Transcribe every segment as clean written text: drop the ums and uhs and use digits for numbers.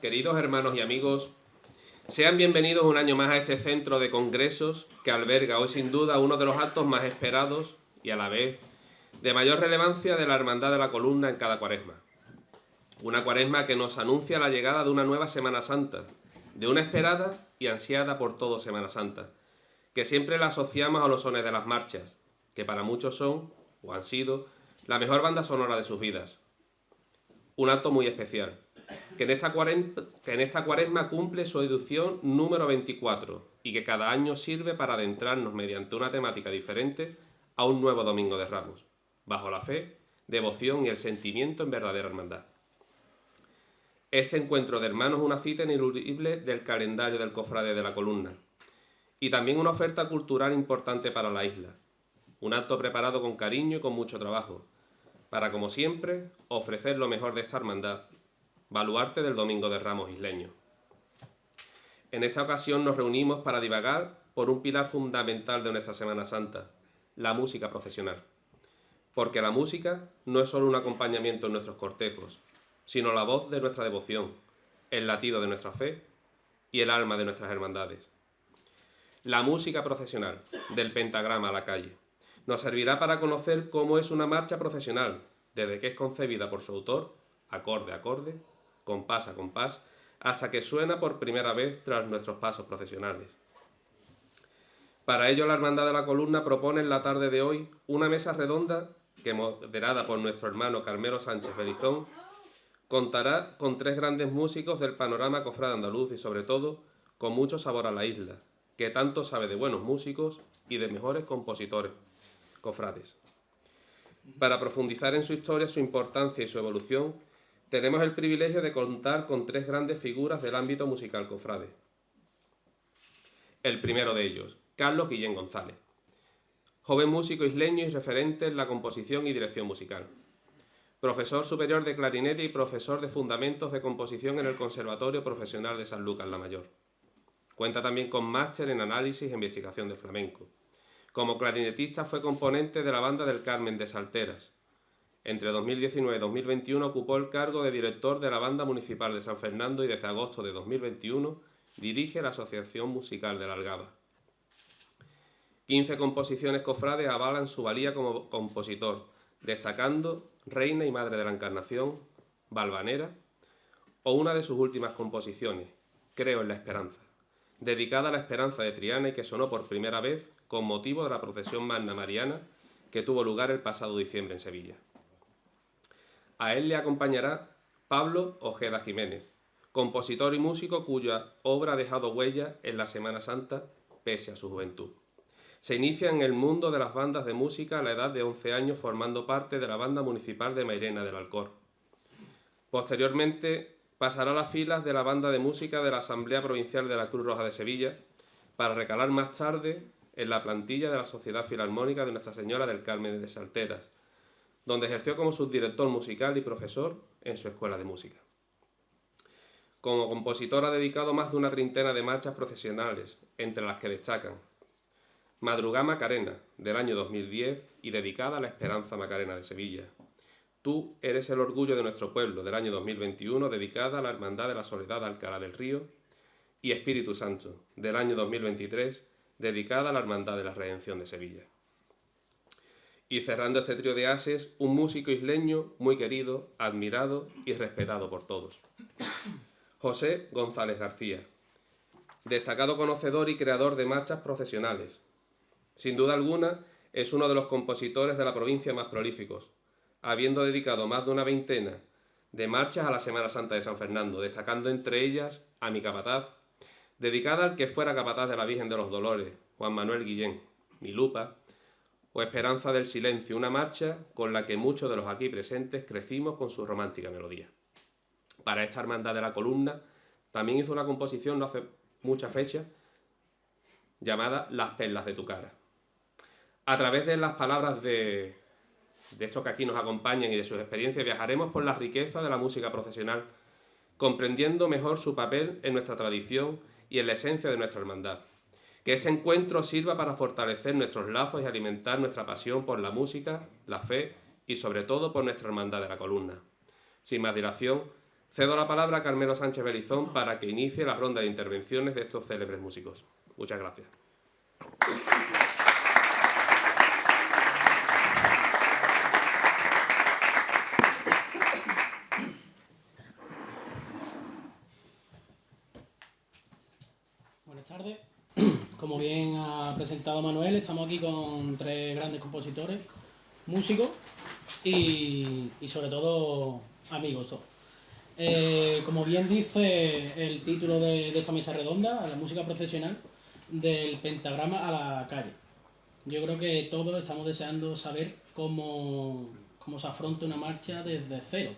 Queridos hermanos y amigos, sean bienvenidos un año más a este centro de congresos que alberga hoy sin duda uno de los actos más esperados y a la vez de mayor relevancia de la Hermandad de la Columna en cada cuaresma. Una cuaresma que nos anuncia la llegada de una nueva Semana Santa, de una esperada y ansiada por todo Semana Santa, que siempre la asociamos a los sones de las marchas, que para muchos son, o han sido, la mejor banda sonora de sus vidas. Un acto muy especial, que en esta cuaresma cumple su edición número 24 y que cada año sirve para adentrarnos mediante una temática diferente a un nuevo Domingo de Ramos, bajo la fe, devoción y el sentimiento en verdadera hermandad. Este encuentro de hermanos es una cita ineludible del calendario del Cofrade de la Columna y también una oferta cultural importante para la isla, un acto preparado con cariño y con mucho trabajo, para, como siempre, ofrecer lo mejor de esta hermandad, baluarte del Domingo de Ramos isleño. En esta ocasión nos reunimos para divagar por un pilar fundamental de nuestra Semana Santa, la música profesional. Porque la música no es solo un acompañamiento en nuestros cortejos, sino la voz de nuestra devoción, el latido de nuestra fe y el alma de nuestras hermandades. La música profesional, del pentagrama a la calle, nos servirá para conocer cómo es una marcha profesional, desde que es concebida por su autor, acorde a acorde, compás a compás, hasta que suena por primera vez tras nuestros pasos profesionales. Para ello, la Hermandad de la Columna propone en la tarde de hoy una mesa redonda que, moderada por nuestro hermano Carmelo Sánchez Belizón, contará con 3 grandes músicos del panorama cofrade andaluz y, sobre todo, con mucho sabor a la isla, que tanto sabe de buenos músicos y de mejores compositores cofrades. Para profundizar en su historia, su importancia y su evolución, tenemos el privilegio de contar con 3 grandes figuras del ámbito musical cofrade. El primero de ellos, Carlos Guillén González, joven músico isleño y referente en la composición y dirección musical. Profesor superior de clarinete y profesor de fundamentos de composición en el Conservatorio Profesional de San Lucas la Mayor. Cuenta también con máster en análisis e investigación del flamenco. Como clarinetista fue componente de la Banda del Carmen de Salteras. Entre 2019 y 2021 ocupó el cargo de director de la Banda Municipal de San Fernando y desde agosto de 2021 dirige la Asociación Musical de la Algaba. 15 composiciones cofrades avalan su valía como compositor, destacando Reina y Madre de la Encarnación, Valvanera, o una de sus últimas composiciones, Creo en la Esperanza, dedicada a la esperanza de Triana y que sonó por primera vez con motivo de la procesión magna mariana que tuvo lugar el pasado diciembre en Sevilla. A él le acompañará Pablo Ojeda Jiménez, compositor y músico cuya obra ha dejado huella en la Semana Santa pese a su juventud. Se inicia en el mundo de las bandas de música a la edad de 11 años formando parte de la Banda Municipal de Mairena del Alcor. Posteriormente pasará a las filas de la Banda de Música de la Asamblea Provincial de la Cruz Roja de Sevilla para recalar más tarde en la plantilla de la Sociedad Filarmónica de Nuestra Señora del Carmen de Salteras, donde ejerció como subdirector musical y profesor en su escuela de música. Como compositor ha dedicado más de una treintena de marchas profesionales, entre las que destacan Madrugá Macarena, del año 2010 y dedicada a la Esperanza Macarena de Sevilla. Tú eres el orgullo de nuestro pueblo, del año 2021, dedicada a la Hermandad de la Soledad de Alcalá del Río. Y Espíritu Santo, del año 2023, dedicada a la Hermandad de la Redención de Sevilla. Y cerrando este trío de ases, un músico isleño muy querido, admirado y respetado por todos. José González García, destacado conocedor y creador de marchas profesionales. Sin duda alguna, es uno de los compositores de la provincia más prolíficos, habiendo dedicado más de una veintena de marchas a la Semana Santa de San Fernando, destacando entre ellas A mi capataz, dedicada al que fuera capataz de la Virgen de los Dolores, Juan Manuel Guillén, Mi lupa, o Esperanza del Silencio, una marcha con la que muchos de los aquí presentes crecimos con su romántica melodía. Para esta Hermandad de la Columna también hizo una composición no hace mucha fecha llamada Las perlas de tu cara. A través de las palabras de estos que aquí nos acompañan y de sus experiencias viajaremos por la riqueza de la música profesional, comprendiendo mejor su papel en nuestra tradición y en la esencia de nuestra hermandad. Que este encuentro sirva para fortalecer nuestros lazos y alimentar nuestra pasión por la música, la fe y sobre todo por nuestra Hermandad de la Columna. Sin más dilación, Cedo la palabra a Carmelo Sánchez Belizón para que inicie la ronda de intervenciones de estos célebres músicos. Muchas gracias. Buenas tardes. Como bien ha presentado Manuel, estamos aquí con 3 grandes compositores, músicos y sobre todo amigos todos. Como bien dice el título de esta mesa redonda, la música profesional del pentagrama a la calle. Yo creo que todos estamos deseando saber cómo se afronta una marcha desde cero.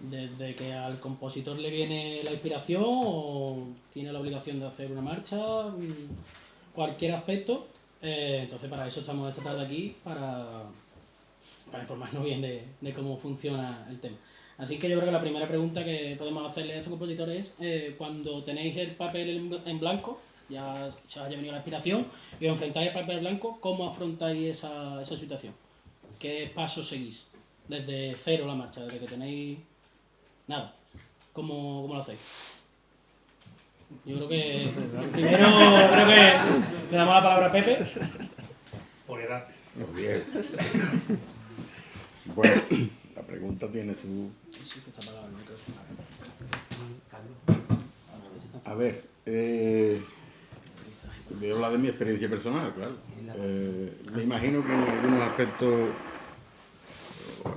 Desde que al compositor le viene la inspiración o tiene la obligación de hacer una marcha, cualquier aspecto. Entonces para eso estamos esta tarde aquí, para informarnos bien de cómo funciona el tema. Así que yo creo que la primera pregunta que podemos hacerle a estos compositores es, cuando tenéis el papel en blanco, ya os haya venido la inspiración, y os enfrentáis al papel blanco, ¿cómo afrontáis esa situación? ¿Qué pasos seguís? Desde cero la marcha, desde que tenéis nada. ¿Cómo lo hacéis? Yo creo que primero le damos la palabra a Pepe. Por edad. Muy bien. Bueno, la pregunta tiene su... Sí, que está apagado el micrófono. A ver, voy a hablar de mi experiencia personal, claro. Me imagino que en algunos aspectos,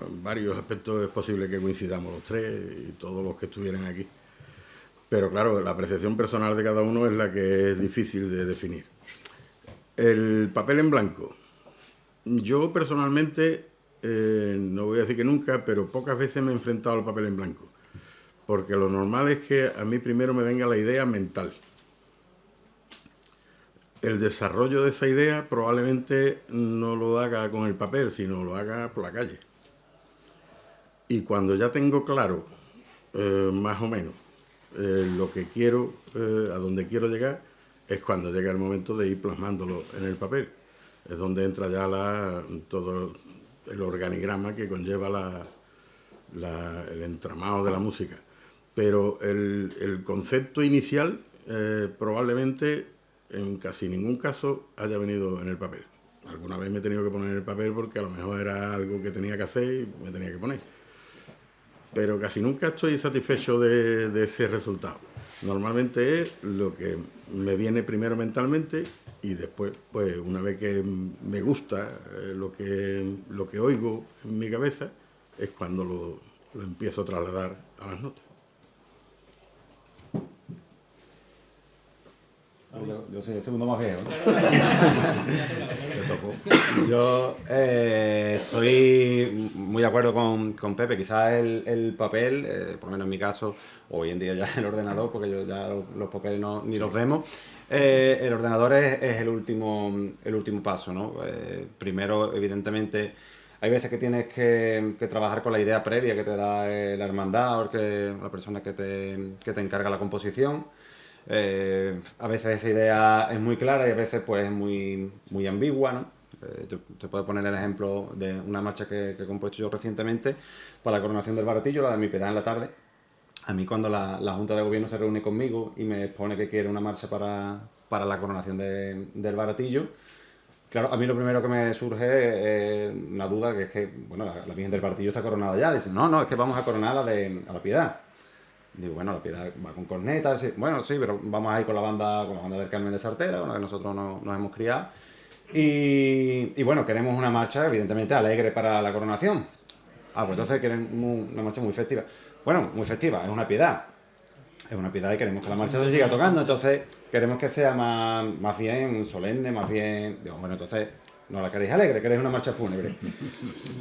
en varios aspectos es posible que coincidamos los tres y todos los que estuvieran aquí. Pero claro, la apreciación personal de cada uno es la que es difícil de definir. El papel en blanco. Yo personalmente, no voy a decir que nunca, pero pocas veces me he enfrentado al papel en blanco. Porque lo normal es que a mí primero me venga la idea mental. El desarrollo de esa idea probablemente no lo haga con el papel, sino lo haga por la calle. Y cuando ya tengo claro, más o menos, lo que quiero, a donde quiero llegar, es cuando llega el momento de ir plasmándolo en el papel. Es donde entra ya todo el organigrama que conlleva el entramado de la música. Pero el concepto inicial probablemente en casi ningún caso haya venido en el papel. Alguna vez me he tenido que poner en el papel porque a lo mejor era algo que tenía que hacer y me tenía que poner. Pero casi nunca estoy satisfecho de ese resultado. Normalmente es lo que me viene primero mentalmente y después, pues una vez que me gusta lo que oigo en mi cabeza, es cuando lo empiezo a trasladar a las notas. Yo soy el segundo más viejo, ¿no? Yo estoy muy de acuerdo con Pepe. Quizás el papel, por lo menos en mi caso, hoy en día ya el ordenador, porque yo ya los papeles ni los vemos, el ordenador es el último paso, ¿no? Primero, evidentemente, hay veces que tienes que trabajar con la idea previa que te da la hermandad o la persona que te encarga la composición. A veces esa idea es muy clara y a veces pues es muy ambigua, ¿no? Te puedo poner el ejemplo de una marcha que he compuesto yo recientemente para la coronación del Baratillo, la de Mi Piedad en la Tarde. A mí cuando la Junta de Gobierno se reúne conmigo y me expone que quiere una marcha para la coronación del Baratillo, claro, a mí lo primero que me surge es una duda, que es que, bueno, la Virgen del Baratillo está coronada ya. Dice, no, es que vamos a coronar a la Piedad. Digo, bueno, la Piedad va con cornetas, sí. Bueno, sí, pero vamos a ir con la banda del Carmen de Sartera, con la que nosotros nos hemos criado. Y bueno, queremos una marcha, evidentemente, alegre para la coronación. Pues entonces queremos una marcha muy festiva. Bueno, muy festiva, es una piedad. Es una piedad y queremos que la marcha se siga tocando, entonces queremos que sea más bien solemne, más bien... Digo, bueno, entonces... ¿No la queréis alegre? ¿Queréis una marcha fúnebre?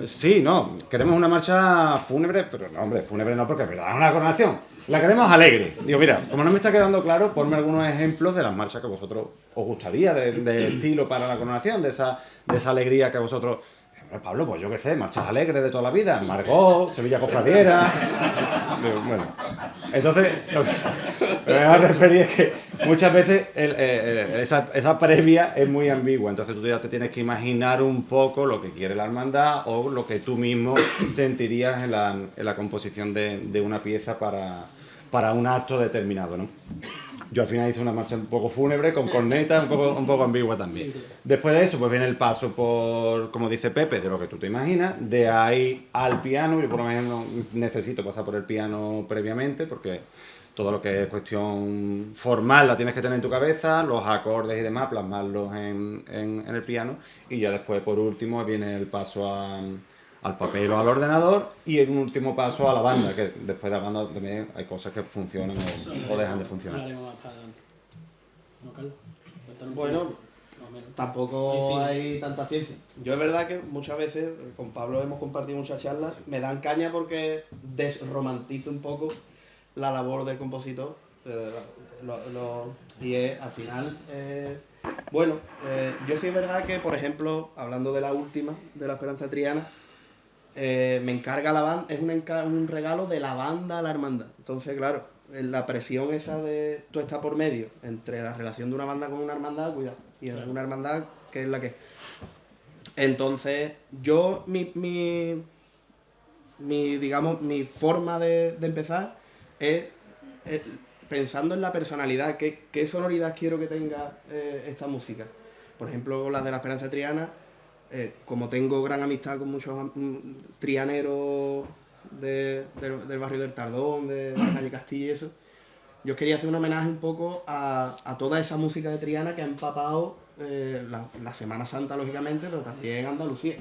Sí, no, queremos una marcha fúnebre, pero no, hombre, fúnebre no, porque es verdad, es una coronación. La queremos alegre. Digo, mira, como no me está quedando claro, ponme algunos ejemplos de las marchas que a vosotros os gustaría, de estilo para la coronación, de esa alegría que a vosotros... Pablo, pues yo qué sé, marchas alegres de toda la vida, Margot, Sevilla Cofradiera... Bueno, Entonces, lo que me voy a referir es que muchas veces esa previa es muy ambigua. Entonces tú ya te tienes que imaginar un poco lo que quiere la hermandad o lo que tú mismo sentirías en la composición de una pieza para un acto determinado, ¿no? Yo al final hice una marcha un poco fúnebre, con corneta, un poco ambigua también. Después de eso, pues viene el paso por, como dice Pepe, de lo que tú te imaginas. De ahí al piano, yo por lo menos necesito pasar por el piano previamente, porque todo lo que es cuestión formal la tienes que tener en tu cabeza, los acordes y demás, plasmarlos en el piano. Y ya después, por último, viene el paso al papel o al ordenador y en un último paso a la banda, que después de la banda también hay cosas que funcionan o dejan de funcionar. Hablaremos más para adelante. ¿No, Carlos? Cuéntanos un Bueno, poco, más o menos. tampoco Coincide. hay tanta ciencia. Yo es verdad que muchas veces, con Pablo hemos compartido muchas charlas, me dan caña porque desromantizo un poco la labor del compositor. Y es, al final, yo sí es verdad que, por ejemplo, hablando de la última, de la Esperanza Triana, me encarga la banda, es un regalo de la banda a la hermandad. Entonces, claro, la presión esa de tú estás por medio entre la relación de una banda con una hermandad, cuidado, y es una hermandad que es la que es. Entonces, yo, digamos, mi forma de empezar es pensando en la personalidad, qué sonoridad quiero que tenga esta música. Por ejemplo, la de la Esperanza Triana, como tengo gran amistad con muchos trianeros del barrio del Tardón, de la calle Castilla y eso, yo quería hacer un homenaje un poco a toda esa música de Triana que ha empapado la Semana Santa, lógicamente, pero también Andalucía.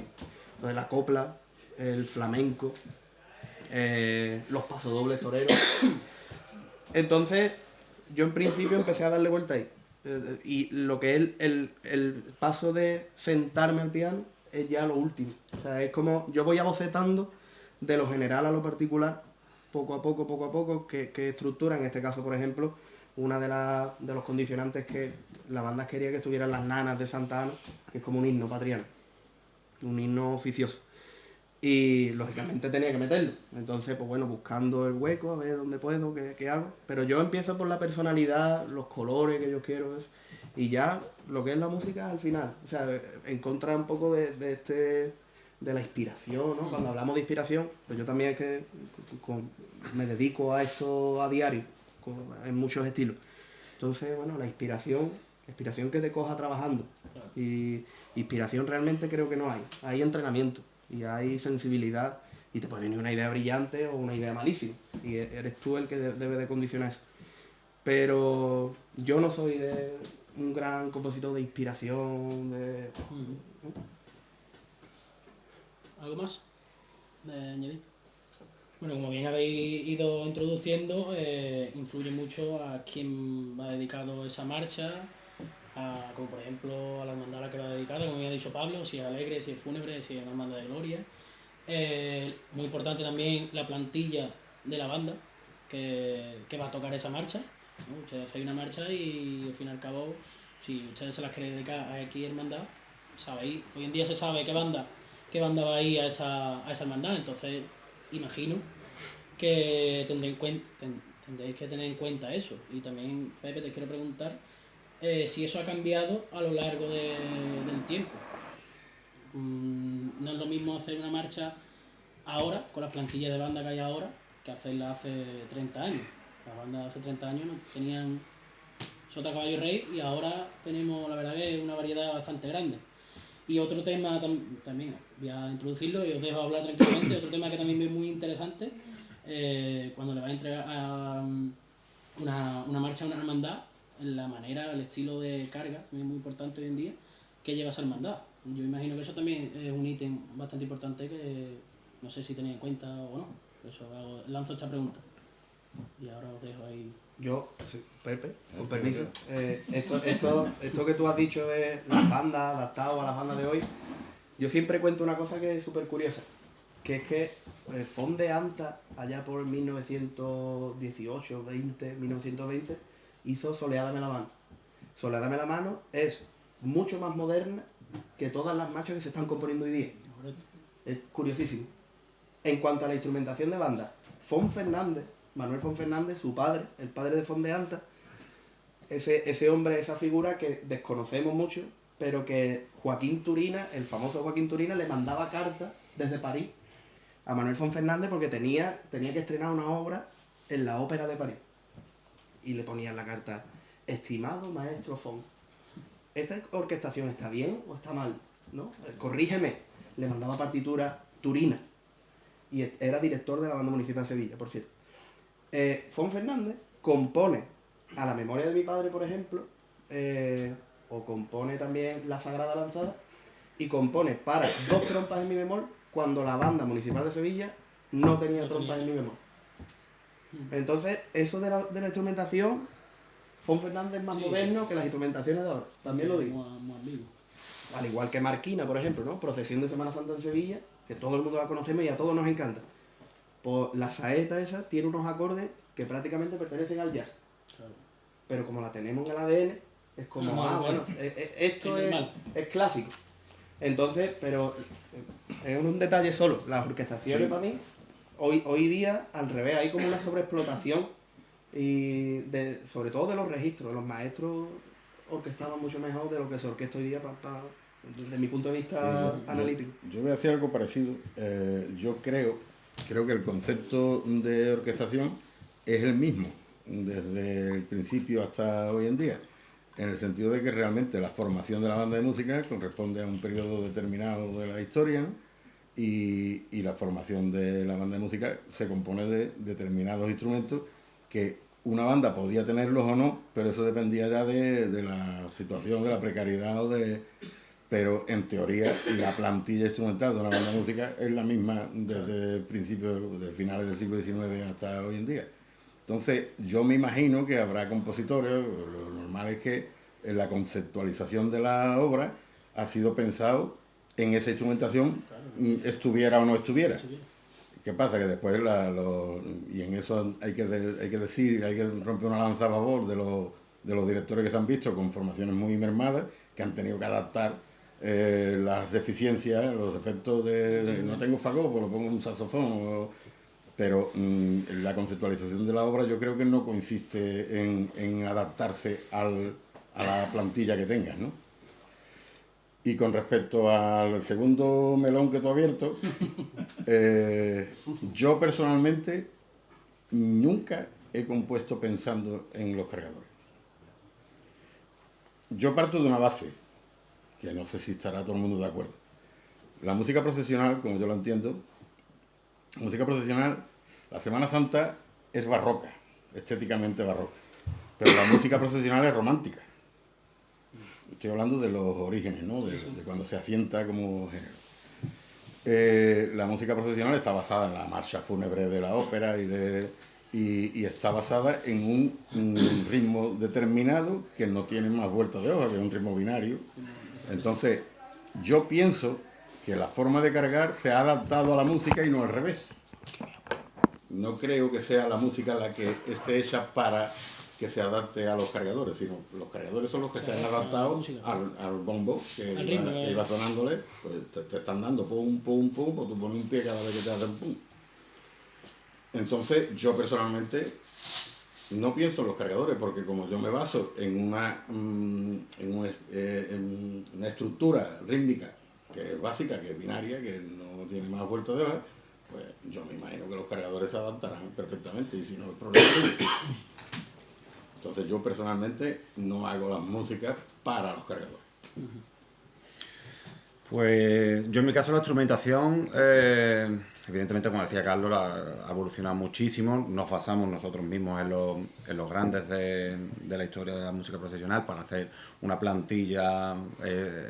Entonces la copla, el flamenco, los pasodobles toreros. Entonces, yo en principio empecé a darle vuelta ahí. Y lo que es el paso de sentarme al piano es ya lo último. O sea, es como yo voy abocetando de lo general a lo particular, poco a poco, que estructura. En este caso, por ejemplo, una de los condicionantes que la banda quería que estuvieran las nanas de Santa Ana, que es como un himno patriano, un himno oficioso. Y lógicamente tenía que meterlo. Entonces, pues bueno, buscando el hueco, a ver dónde puedo, qué hago. Pero yo empiezo por la personalidad, los colores que yo quiero, eso. Y ya lo que es la música al final. O sea, encontrar un poco de la inspiración, ¿no? Cuando hablamos de inspiración, pues yo también es que me dedico a esto a diario, en muchos estilos. Entonces, bueno, la inspiración que te coja trabajando. Y inspiración realmente creo que no hay. Hay entrenamiento. Y hay sensibilidad y te puede venir una idea brillante o una idea malísima y eres tú el que debe de condicionar eso. Pero yo no soy un gran compositor de inspiración, ¿Algo más de añadir? Bueno, como bien habéis ido introduciendo, influye mucho a quién va dedicado esa marcha, como por ejemplo a la hermandad a la que va dedicada, como ya ha dicho Pablo, si es alegre, si es fúnebre, si es una hermandad de gloria. Muy importante también la plantilla de la banda que va a tocar esa marcha, ¿no? Ustedes hacen una marcha y al fin y al cabo, si ustedes se las quieren dedicar a X hermandad, sabéis, hoy en día se sabe qué banda va a ir a esa hermandad, entonces imagino que tendréis que tener en cuenta eso. Y también, Pepe, te quiero preguntar si eso ha cambiado a lo largo del tiempo. No es lo mismo hacer una marcha ahora, con las plantillas de banda que hay ahora, que hacerla hace 30 años. Las bandas de hace 30 años no tenían sota, caballo y rey, y ahora tenemos, la verdad, que una variedad bastante grande. Y otro tema también, voy a introducirlo y os dejo hablar tranquilamente, otro tema que también es muy interesante, cuando le vais a entregar una marcha a una hermandad, la manera, el estilo de carga, es muy importante hoy en día, que lleva esa hermandad. Yo imagino que eso también es un ítem bastante importante que no sé si tenéis en cuenta o no. Por eso lanzo esta pregunta. Y ahora os dejo ahí. Yo, sí, Pepe, con permiso. Esto que tú has dicho de las bandas, adaptado a las bandas de hoy, yo siempre cuento una cosa que es súper curiosa, que es que el Font de Anta, allá por 1918, 1920, hizo Soleádame la mano. Soleádame la mano es mucho más moderna que todas las marchas que se están componiendo hoy día. Es curiosísimo. En cuanto a la instrumentación de banda, Font Fernández, Manuel Fon Fernández, su padre, el padre de Fondeanta, ese hombre, esa figura que desconocemos mucho, pero que Joaquín Turina, el famoso Joaquín Turina, le mandaba cartas desde París a Manuel Fon Fernández porque tenía que estrenar una obra en la Ópera de París. Y le ponía en la carta: estimado maestro Fon, ¿esta orquestación está bien o está mal? ¿No? Corrígeme. Le mandaba partitura Turina. Y era director de la Banda Municipal de Sevilla, por cierto. Fon Fernández compone a la memoria de mi padre, por ejemplo, o compone también La Sagrada Lanzada, y compone para 2 trompas en mi bemol cuando la Banda Municipal de Sevilla no tenía trompas en mi bemol. Entonces, eso de la instrumentación, Fon Fernández es más moderno que las instrumentaciones de ahora, también lo digo. Muy ambiguo. Al igual que Marquina, por ejemplo, ¿no? Procesión de Semana Santa en Sevilla, que todo el mundo la conocemos y a todos nos encanta. Pues la saeta esa tiene unos acordes que prácticamente pertenecen al jazz. Claro. Pero como la tenemos en el ADN, es como, bueno, esto es clásico. Entonces, pero es un detalle solo. Las orquestaciones para mí, hoy día, al revés, hay como una sobreexplotación, y sobre todo de los registros. Los maestros orquestaban mucho mejor de lo que se orquesta hoy día desde mi punto de vista analítico. Yo voy a hacer algo parecido. Yo creo que el concepto de orquestación es el mismo desde el principio hasta hoy en día, en el sentido de que realmente la formación de la banda de música corresponde a un periodo determinado de la historia, ¿no? Y la formación de la banda de música se compone de determinados instrumentos que una banda podía tenerlos o no, pero eso dependía ya de la situación, de la precariedad pero en teoría la plantilla instrumental de una banda de música es la misma desde principios, desde finales del siglo XIX hasta hoy en día. Entonces yo me imagino que habrá compositores, lo normal es que en la conceptualización de la obra ha sido pensado en esa instrumentación, estuviera o no estuviera. ¿Qué pasa? Que después, y en eso hay que decir, hay que romper una lanza a favor de los directores que se han visto con formaciones muy mermadas, que han tenido que adaptar las deficiencias, los defectos no tengo fagot, pues lo pongo en un saxofón, pero la conceptualización de la obra yo creo que no consiste en adaptarse a la plantilla que tengas, ¿no? Y con respecto al segundo melón que tú has abierto, yo personalmente nunca he compuesto pensando en los cargadores. Yo parto de una base, que no sé si estará todo el mundo de acuerdo. La música procesional, como yo lo entiendo, la música procesional, la Semana Santa es barroca, estéticamente barroca, pero la música procesional es romántica. Estoy hablando de los orígenes, ¿no? De cuando se asienta como género. La música procesional está basada en la marcha fúnebre de la ópera y está basada en un ritmo determinado que no tiene más vueltas de hoja, que es un ritmo binario. Entonces, yo pienso que la forma de cargar se ha adaptado a la música y no al revés. No creo que sea la música la que esté hecha para que se adapte a los cargadores, sino los cargadores son los que se han adaptado al bombo que iba sonándole, pues te están dando pum, pum, pum, pues tú pones un pie cada vez que te hacen pum. Entonces, yo personalmente no pienso en los cargadores, porque como yo me baso en una estructura rítmica que es básica, que es binaria, que no tiene más vueltas de hoja, pues yo me imagino que los cargadores se adaptarán perfectamente, y si no, el problema es entonces yo personalmente no hago las músicas para los cargadores. Pues yo en mi caso la instrumentación, evidentemente como decía Carlos, ha evolucionado muchísimo. Nos basamos nosotros mismos en los grandes de la historia de la música procesional para hacer una plantilla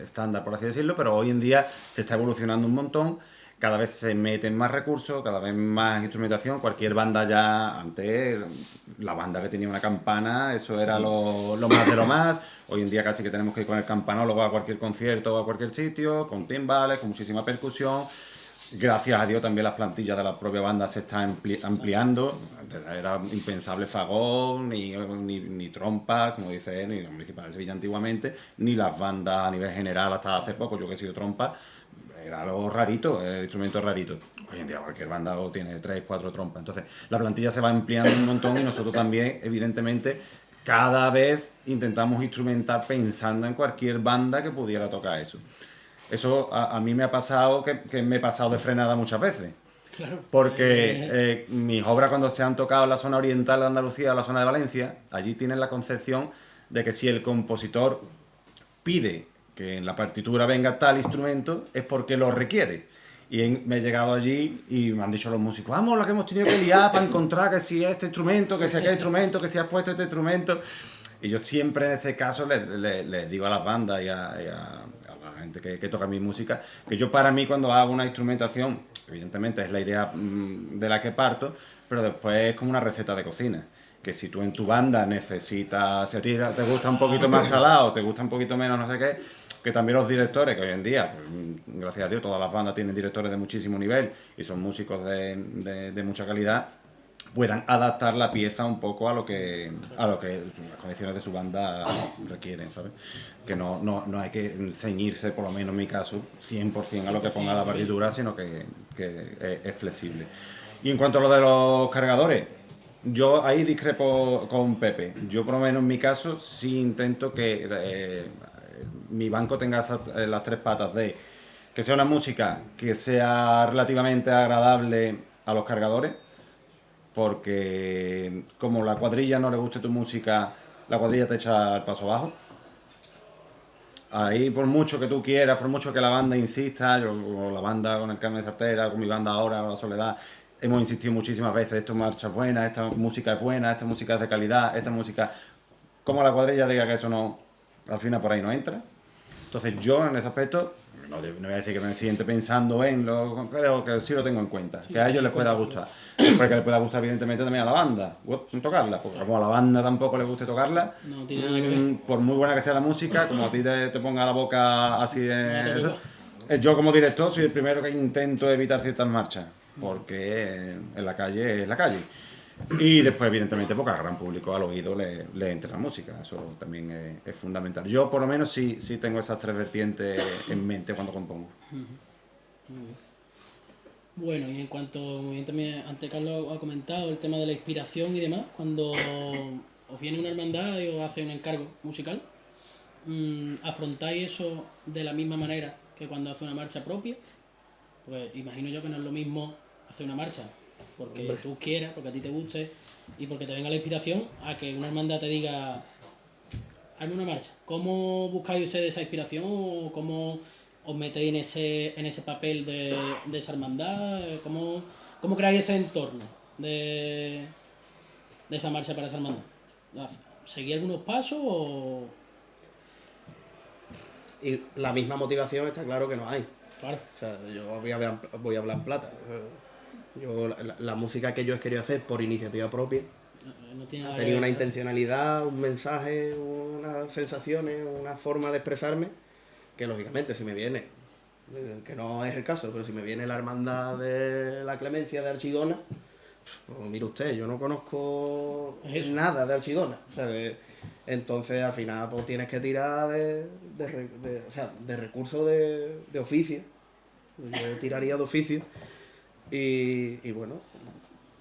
estándar, por así decirlo, pero hoy en día se está evolucionando un montón. Cada vez se meten más recursos, cada vez más instrumentación. Cualquier banda ya, antes, la banda que tenía una campana, eso era lo más de lo más. Hoy en día casi que tenemos que ir con el campanólogo a cualquier concierto o a cualquier sitio, con timbales, con muchísima percusión. Gracias a Dios también las plantillas de la propia banda se están ampliando. Antes era impensable fagot, ni trompas, como dice él, ni la Municipal de Sevilla antiguamente, ni las bandas a nivel general hasta hace poco, yo que he sido trompa. era algo rarito, el instrumento rarito. Hoy en día cualquier banda tiene 3, 4 trompas. Entonces, la plantilla se va ampliando un montón y nosotros también, evidentemente, cada vez intentamos instrumentar pensando en cualquier banda que pudiera tocar eso. Eso a mí me ha pasado que me he pasado de frenada muchas veces. Claro. Porque mis obras cuando se han tocado en la zona oriental de Andalucía o la zona de Valencia, allí tienen la concepción de que si el compositor pide que en la partitura venga tal instrumento es porque lo requiere. Y me he llegado allí y me han dicho los músicos, vamos, lo que hemos tenido que liar para encontrar que si este instrumento, que si aquel instrumento, que si has puesto este instrumento. Y yo siempre en ese caso les digo a las bandas y a la gente que toca mi música, que yo para mí cuando hago una instrumentación, evidentemente es la idea de la que parto, pero después es como una receta de cocina. Que si tú en tu banda necesitas, si a ti te gusta un poquito más salado, te gusta un poquito menos no sé qué, que también los directores, que hoy en día, pues, gracias a Dios, todas las bandas tienen directores de muchísimo nivel y son músicos de mucha calidad, puedan adaptar la pieza un poco a lo que las condiciones de su banda requieren, ¿sabes? Que no hay que ceñirse, por lo menos en mi caso, 100% a lo que ponga la partitura, sino que es flexible. Y en cuanto a lo de los cargadores, yo ahí discrepo con Pepe. Yo, por lo menos en mi caso, sí intento que mi banco tenga las 3 patas de que sea una música que sea relativamente agradable a los cargadores, porque como la cuadrilla no le guste tu música, la cuadrilla te echa el paso abajo. Ahí, por mucho que tú quieras, por mucho que la banda insista, yo con la banda, con el Carmen de Sartera, con mi banda ahora, con La Soledad, hemos insistido muchísimas veces, esto marcha es buena, esta música es buena, esta música es de calidad, esta música... Como la cuadrilla diga que eso no, al final por ahí no entra. Entonces yo en ese aspecto, no voy a decir que me siente pensando en lo, pero que sí lo tengo en cuenta, que a ellos les pueda gustar. Porque les pueda gustar evidentemente también a la banda, tocarla, porque como a la banda tampoco les guste tocarla, No tiene nada que ver. por muy buena que sea la música, como a ti te ponga la boca así de eso, yo como director soy el primero que intento evitar ciertas marchas, porque en la calle es la calle. Y después, evidentemente, porque al gran público, al oído, le entra la música. Eso también es fundamental. Yo, por lo menos, sí tengo esas 3 vertientes en mente cuando compongo. Muy bien. Bueno, y en cuanto, muy bien también, antes Carlos ha comentado el tema de la inspiración y demás, cuando os viene una hermandad y os hace un encargo musical, ¿afrontáis eso de la misma manera que cuando hace una marcha propia? Pues imagino yo que no es lo mismo hacer una marcha porque tú quieras, porque a ti te guste y porque te venga la inspiración, a que una hermandad te diga, hazme una marcha. ¿Cómo buscáis ustedes esa inspiración o cómo os metéis en ese papel de esa hermandad? ¿Cómo creáis ese entorno de esa marcha para esa hermandad? ¿Seguís algunos pasos o...? Y la misma motivación está claro que no hay. Claro. O sea, yo voy a hablar en plata. Yo, la música que yo he querido hacer por iniciativa propia No tiene ha nada tenido que una ver. intencionalidad, un mensaje, unas sensaciones, una forma de expresarme que lógicamente si me viene, que no es el caso, pero si me viene la hermandad de la Clemencia de Archidona, pues mire usted, yo no conozco Eso. nada de Archidona. O sea, entonces al final pues tienes que tirar de recursos de oficio. Yo tiraría de oficio. Y bueno,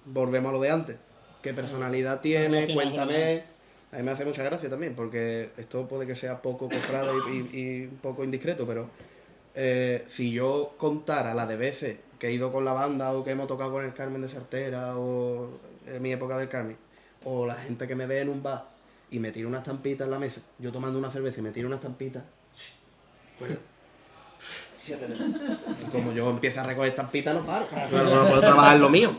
volvemos a lo de antes. ¿Qué personalidad tiene? Cuéntame. A mí me hace mucha gracia también, porque esto puede que sea poco cofrado y un poco indiscreto, pero si yo contara la de veces que he ido con la banda o que hemos tocado con el Carmen de Sartera o en mi época del Carmen, o la gente que me ve en un bar y me tira una estampita en la mesa, yo tomando una cerveza y me tiro una estampita, bueno, y como yo empiezo a recoger estampitas no paro, no puedo trabajar lo mío.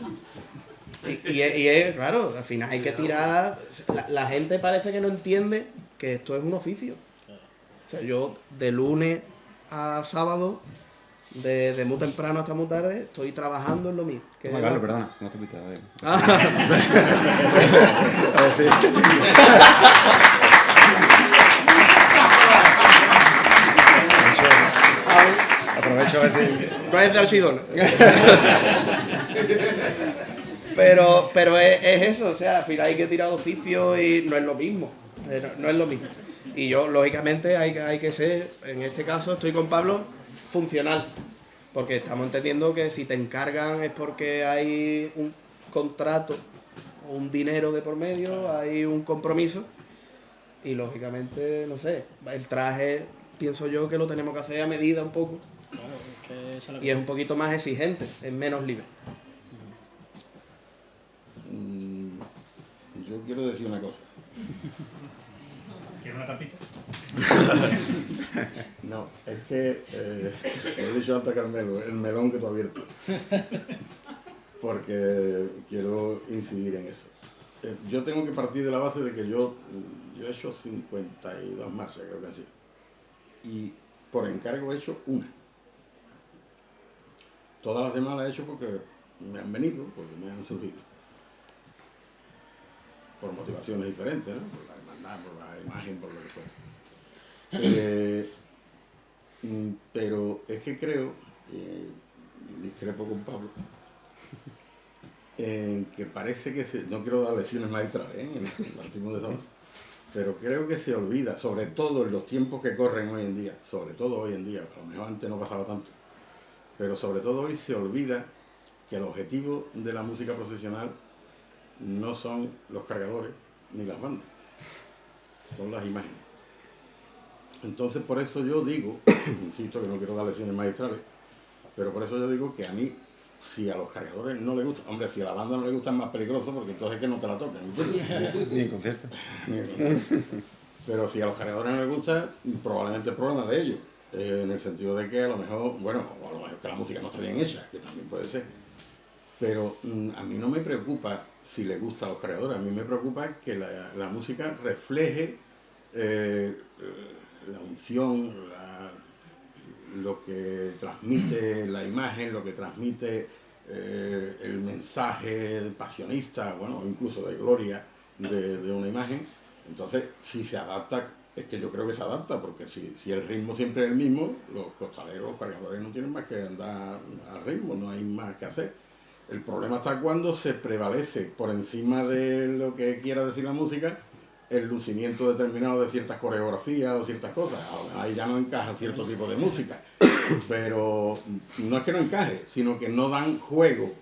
Y es claro, al final hay que tirar. La gente parece que no entiende que esto es un oficio. O sea, yo de lunes a sábado, de muy temprano hasta muy tarde, estoy trabajando en lo mío. Vale, perdona, no te pitas. Sí. Aprovecho a ver si... No es de Archidona. Pero es eso, o sea, al final hay que tirar de oficio y no es lo mismo. No es lo mismo. Y yo, lógicamente, hay que ser, en este caso, estoy con Pablo, funcional. Porque estamos entendiendo que si te encargan es porque hay un contrato, un dinero de por medio, hay un compromiso. Y lógicamente, no sé, el traje pienso yo que lo tenemos que hacer a medida un poco. Claro, es que esa es la Y es un poquito más exigente, es menos libre. Yo quiero decir una cosa. ¿Quieres una tapita? No, es que, lo he dicho antes a Carmelo, el melón que tú has abierto. Porque quiero incidir en eso. Yo tengo que partir de la base de que yo he hecho 52 marchas, creo que han sido. Y por encargo he hecho una. Todas las demás las he hecho porque me han venido, porque me han surgido. Por motivaciones diferentes, ¿no? Por la hermandad, por la imagen, por lo que fuera. Pero es que creo, y discrepo con Pablo, que parece que no quiero dar lecciones maestrales, en el partimos de eso, pero creo que se olvida, sobre todo en los tiempos que corren hoy en día, sobre todo hoy en día, a lo mejor antes no pasaba tanto, pero sobre todo hoy se olvida que el objetivo de la música profesional no son los cargadores ni las bandas, son las imágenes. Entonces por eso yo digo, insisto que no quiero dar lecciones maestrales, pero por eso yo digo que a mí, si a los cargadores no les gusta, hombre, si a la banda no le gusta es más peligroso porque entonces es que no te la tocan. Ni en concierto. Pero si a los cargadores no les gusta, probablemente es problema de ellos, en el sentido de que a lo mejor, bueno, o a lo mejor que la música no está bien hecha, que también puede ser. Pero a mí no me preocupa si les gusta a los cargadores, a mí me preocupa que la música refleje la unción, lo que transmite la imagen, lo que transmite el mensaje pasionista, bueno, incluso de gloria de una imagen. Entonces, si se adapta, es que yo creo que se adapta, porque si el ritmo siempre es el mismo, los costaleros, los cargadores no tienen más que andar al ritmo, no hay más que hacer. El problema está cuando se prevalece por encima de lo que quiera decir la música el lucimiento determinado de ciertas coreografías o ciertas cosas. Ahí ya no encaja cierto tipo de música, pero no es que no encaje, sino que no dan juego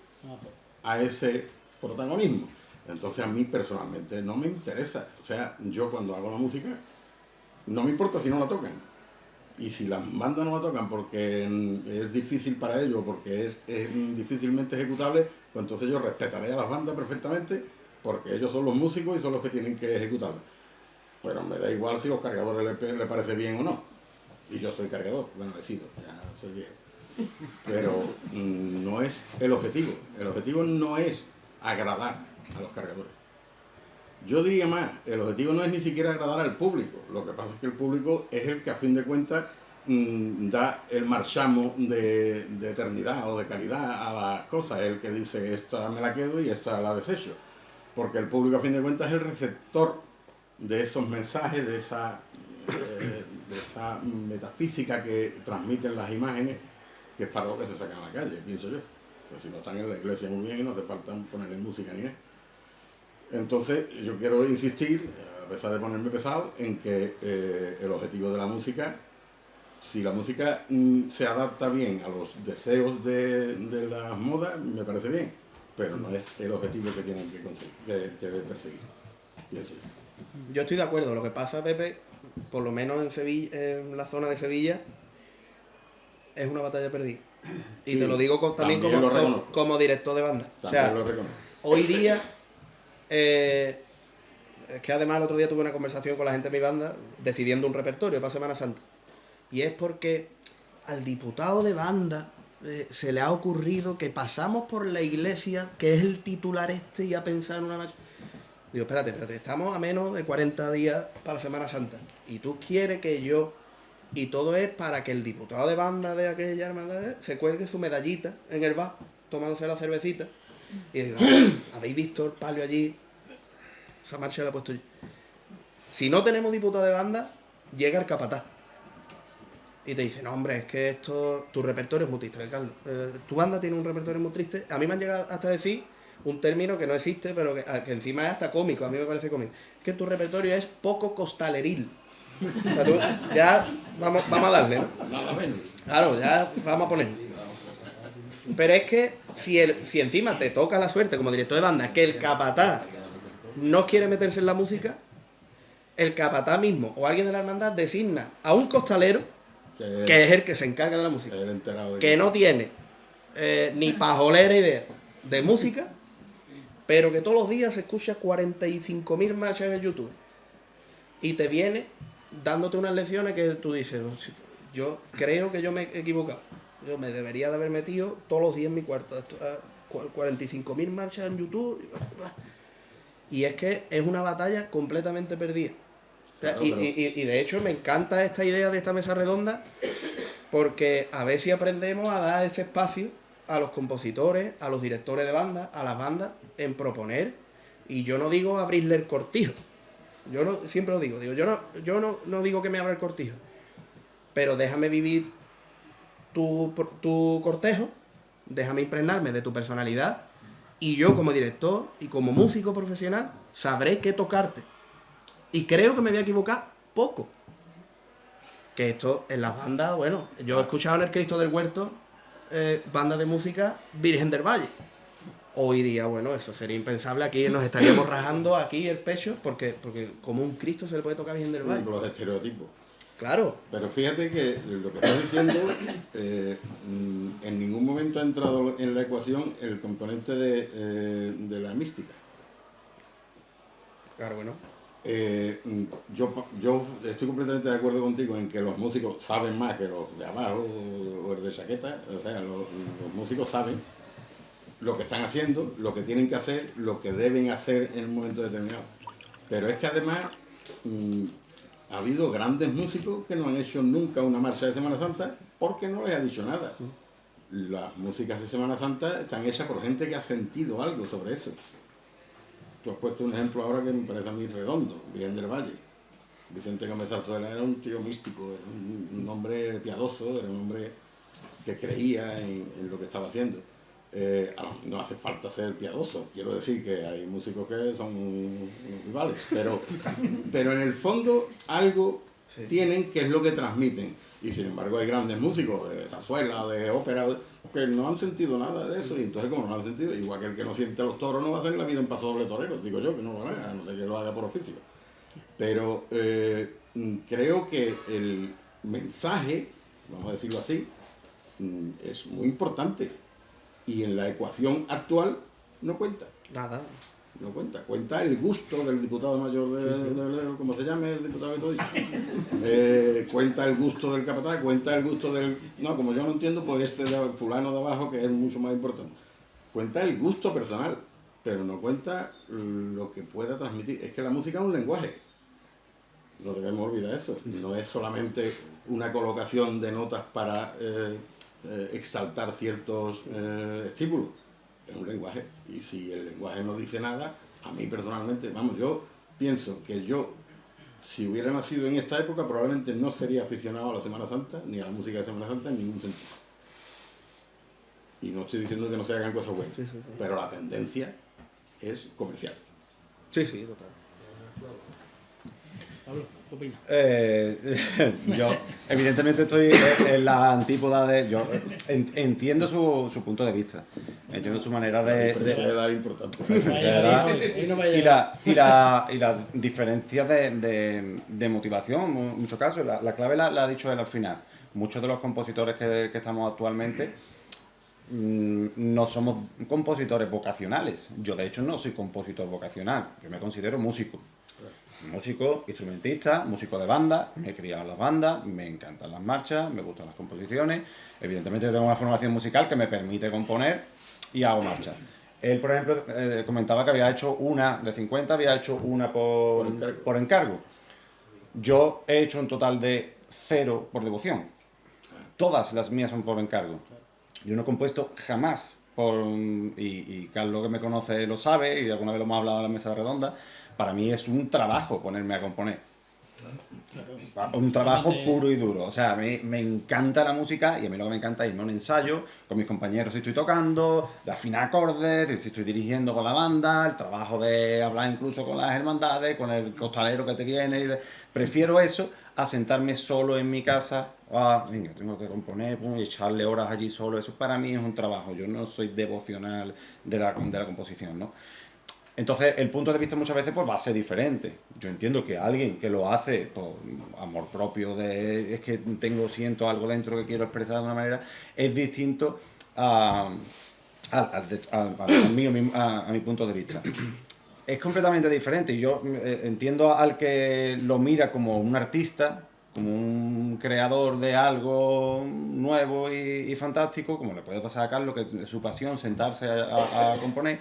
a ese protagonismo. Entonces a mí personalmente no me interesa. O sea, yo cuando hago la música no me importa si no la tocan. Y si las bandas no la tocan porque es difícil para ellos, porque es difícilmente ejecutable, pues entonces yo respetaré a las bandas perfectamente, porque ellos son los músicos y son los que tienen que ejecutarla. Pero me da igual si los cargadores le parece bien o no. Y yo soy cargador, bueno, he sido, ya soy viejo. Pero no es el objetivo. El objetivo no es agradar a los cargadores. Yo diría más, el objetivo no es ni siquiera agradar al público. Lo que pasa es que el público es el que a fin de cuentas da el marchamo de eternidad o de calidad a las cosas. El que dice, esta me la quedo y esta la desecho. Porque el público a fin de cuentas es el receptor de esos mensajes, de esa metafísica que transmiten las imágenes, que es para lo que se sacan a la calle, pienso yo. Pues si no están en la iglesia muy bien y no hace falta ponerle música ni nada. Entonces yo quiero insistir, a pesar de ponerme pesado, en que el objetivo de la música, si la música se adapta bien a los deseos de las modas, me parece bien, pero no es el objetivo que tienen que perseguir, pienso yo. Yo estoy de acuerdo, lo que pasa, Pepe, por lo menos en Sevilla, en la zona de Sevilla, es una batalla perdida. Y Sí, te lo digo también como director de banda. También o sea, lo reconozco. hoy día, es que además el otro día tuve una conversación con la gente de mi banda decidiendo un repertorio para Semana Santa. Y es porque al diputado de banda se le ha ocurrido que pasamos por la iglesia, que es el titular y a pensar en una marcha. Digo, espérate, estamos a menos de 40 días para la Semana Santa. Y tú quieres que yo... Y todo es para que el diputado de banda de aquella hermandad se cuelgue su medallita en el bar, tomándose la cervecita. Y digo, ¿habéis visto el palio allí? Esa marcha la he puesto yo. Si no tenemos diputado de banda, llega el capataz. Y te dice, no hombre, es que tu repertorio es muy triste, Carlos. Tu banda tiene un repertorio muy triste. A mí me han llegado hasta a decir un término que no existe, pero que encima es hasta cómico, a mí me parece cómico. Que tu repertorio es poco costaleril. O sea, ya vamos a darle, ¿no? Nada menos. Claro, ya vamos a poner. Pero es que si encima te toca la suerte como director de banda que el capataz no quiere meterse en la música, el capataz mismo o alguien de la hermandad designa a un costalero, que es el que se encarga de la música, que no tiene ni pajolera idea de música, pero que todos los días se escucha 45.000 marchas en el YouTube y te viene dándote unas lecciones que tú dices, yo creo que yo me he equivocado, yo me debería de haber metido todos los días en mi cuarto, 45.000 marchas en YouTube, y es que es una batalla completamente perdida. Claro, y de hecho me encanta esta idea de esta mesa redonda, porque a ver si aprendemos a dar ese espacio a los compositores, a los directores de banda, a las bandas, en proponer. Y yo no digo abrirle el cortijo. Yo no, siempre lo digo, yo no digo que me abra el cortijo. Pero déjame vivir tu cortejo, déjame impregnarme de tu personalidad, y yo como director y como músico profesional sabré qué tocarte. Y creo que me voy a equivocar poco. Que esto en las bandas, bueno, yo he escuchado en el Cristo del Huerto banda de música Virgen del Valle. Hoy día, bueno, eso sería impensable. Aquí nos estaríamos rajando aquí el pecho porque como un Cristo se le puede tocar Virgen del Valle. Los estereotipos. Claro. Pero fíjate que lo que estás diciendo, en ningún momento ha entrado en la ecuación el componente de la mística. Claro, bueno. Yo estoy completamente de acuerdo contigo en que los músicos saben más que los de abajo o el de chaqueta. O sea, los músicos saben lo que están haciendo, lo que tienen que hacer, lo que deben hacer en un momento determinado. Pero es que además ha habido grandes músicos que no han hecho nunca una marcha de Semana Santa porque no les ha dicho nada. Las músicas de Semana Santa están hechas por gente que ha sentido algo sobre eso. Tú has puesto un ejemplo ahora que me parece a mí redondo, Virgen del Valle. Vicente Gómez Zarzuela era un tío místico, era un hombre piadoso, era un hombre que creía en lo que estaba haciendo. No hace falta ser piadoso, quiero decir que hay músicos que son unos rivales, pero en el fondo algo tienen que es lo que transmiten. Y sin embargo hay grandes músicos de zarzuela, de ópera, que no han sentido nada de eso, y entonces como no han sentido, igual que el que no siente a los toros no va a hacer la vida un paso doble torero, digo yo, que no lo haga, a no sé que lo haga por oficio. Pero creo que el mensaje, vamos a decirlo así, es muy importante, y en la ecuación actual no cuenta. Nada. No cuenta, cuenta el gusto del diputado mayor de como se llame el diputado que tú dices. Cuenta el gusto del capataz, cuenta el gusto del... No, como yo no entiendo, pues este de fulano de abajo, que es mucho más importante. Cuenta el gusto personal, pero no cuenta lo que pueda transmitir. Es que la música es un lenguaje. No debemos olvidar eso. No es solamente una colocación de notas para exaltar ciertos estímulos. Es un lenguaje, y si el lenguaje no dice nada, a mí personalmente, vamos, yo pienso que yo, si hubiera nacido en esta época, probablemente no sería aficionado a la Semana Santa, ni a la música de Semana Santa en ningún sentido. Y no estoy diciendo que no se hagan cosas buenas, pero la tendencia es comercial. Sí, total. Pablo, ¿qué opinas? Yo evidentemente estoy en la antípoda de... Yo entiendo su punto de vista, entiendo su manera de Edad importante. y la diferencia de motivación, en muchos casos. La clave la ha dicho él al final. Muchos de los compositores que estamos actualmente no somos compositores vocacionales. Yo de hecho no soy compositor vocacional, yo me considero músico. Músico, instrumentista, músico de banda, me he criado en las bandas, me encantan las marchas, me gustan las composiciones. Evidentemente tengo una formación musical que me permite componer y hago marchas. Él, por ejemplo, comentaba que había hecho una de 50, había hecho una por encargo. Yo he hecho un total de 0 por devoción. Todas las mías son por encargo. Yo no he compuesto jamás, y Carlos, que me conoce, lo sabe, y alguna vez lo hemos hablado en la mesa redonda. Para mí es un trabajo ponerme a componer. Un trabajo Totalmente. puro y duro. O sea, a mí me encanta la música y a mí lo que me encanta es irme a un ensayo con mis compañeros si estoy tocando, de afinar acordes, de si estoy dirigiendo con la banda, el trabajo de hablar incluso con las hermandades, con el costalero que te viene. Prefiero eso a sentarme solo en mi casa. Venga, tengo que componer pum, y echarle horas allí solo. Eso para mí es un trabajo. Yo no soy devocional de la composición, ¿no? Entonces, el punto de vista muchas veces pues, va a ser diferente. Yo entiendo que alguien que lo hace por amor propio, es que siento algo dentro que quiero expresar de una manera, es distinto a mi punto de vista. Es completamente diferente. Yo entiendo al que lo mira como un artista, como un creador de algo nuevo y fantástico, como le puede pasar a Carlos, que es su pasión, sentarse a componer.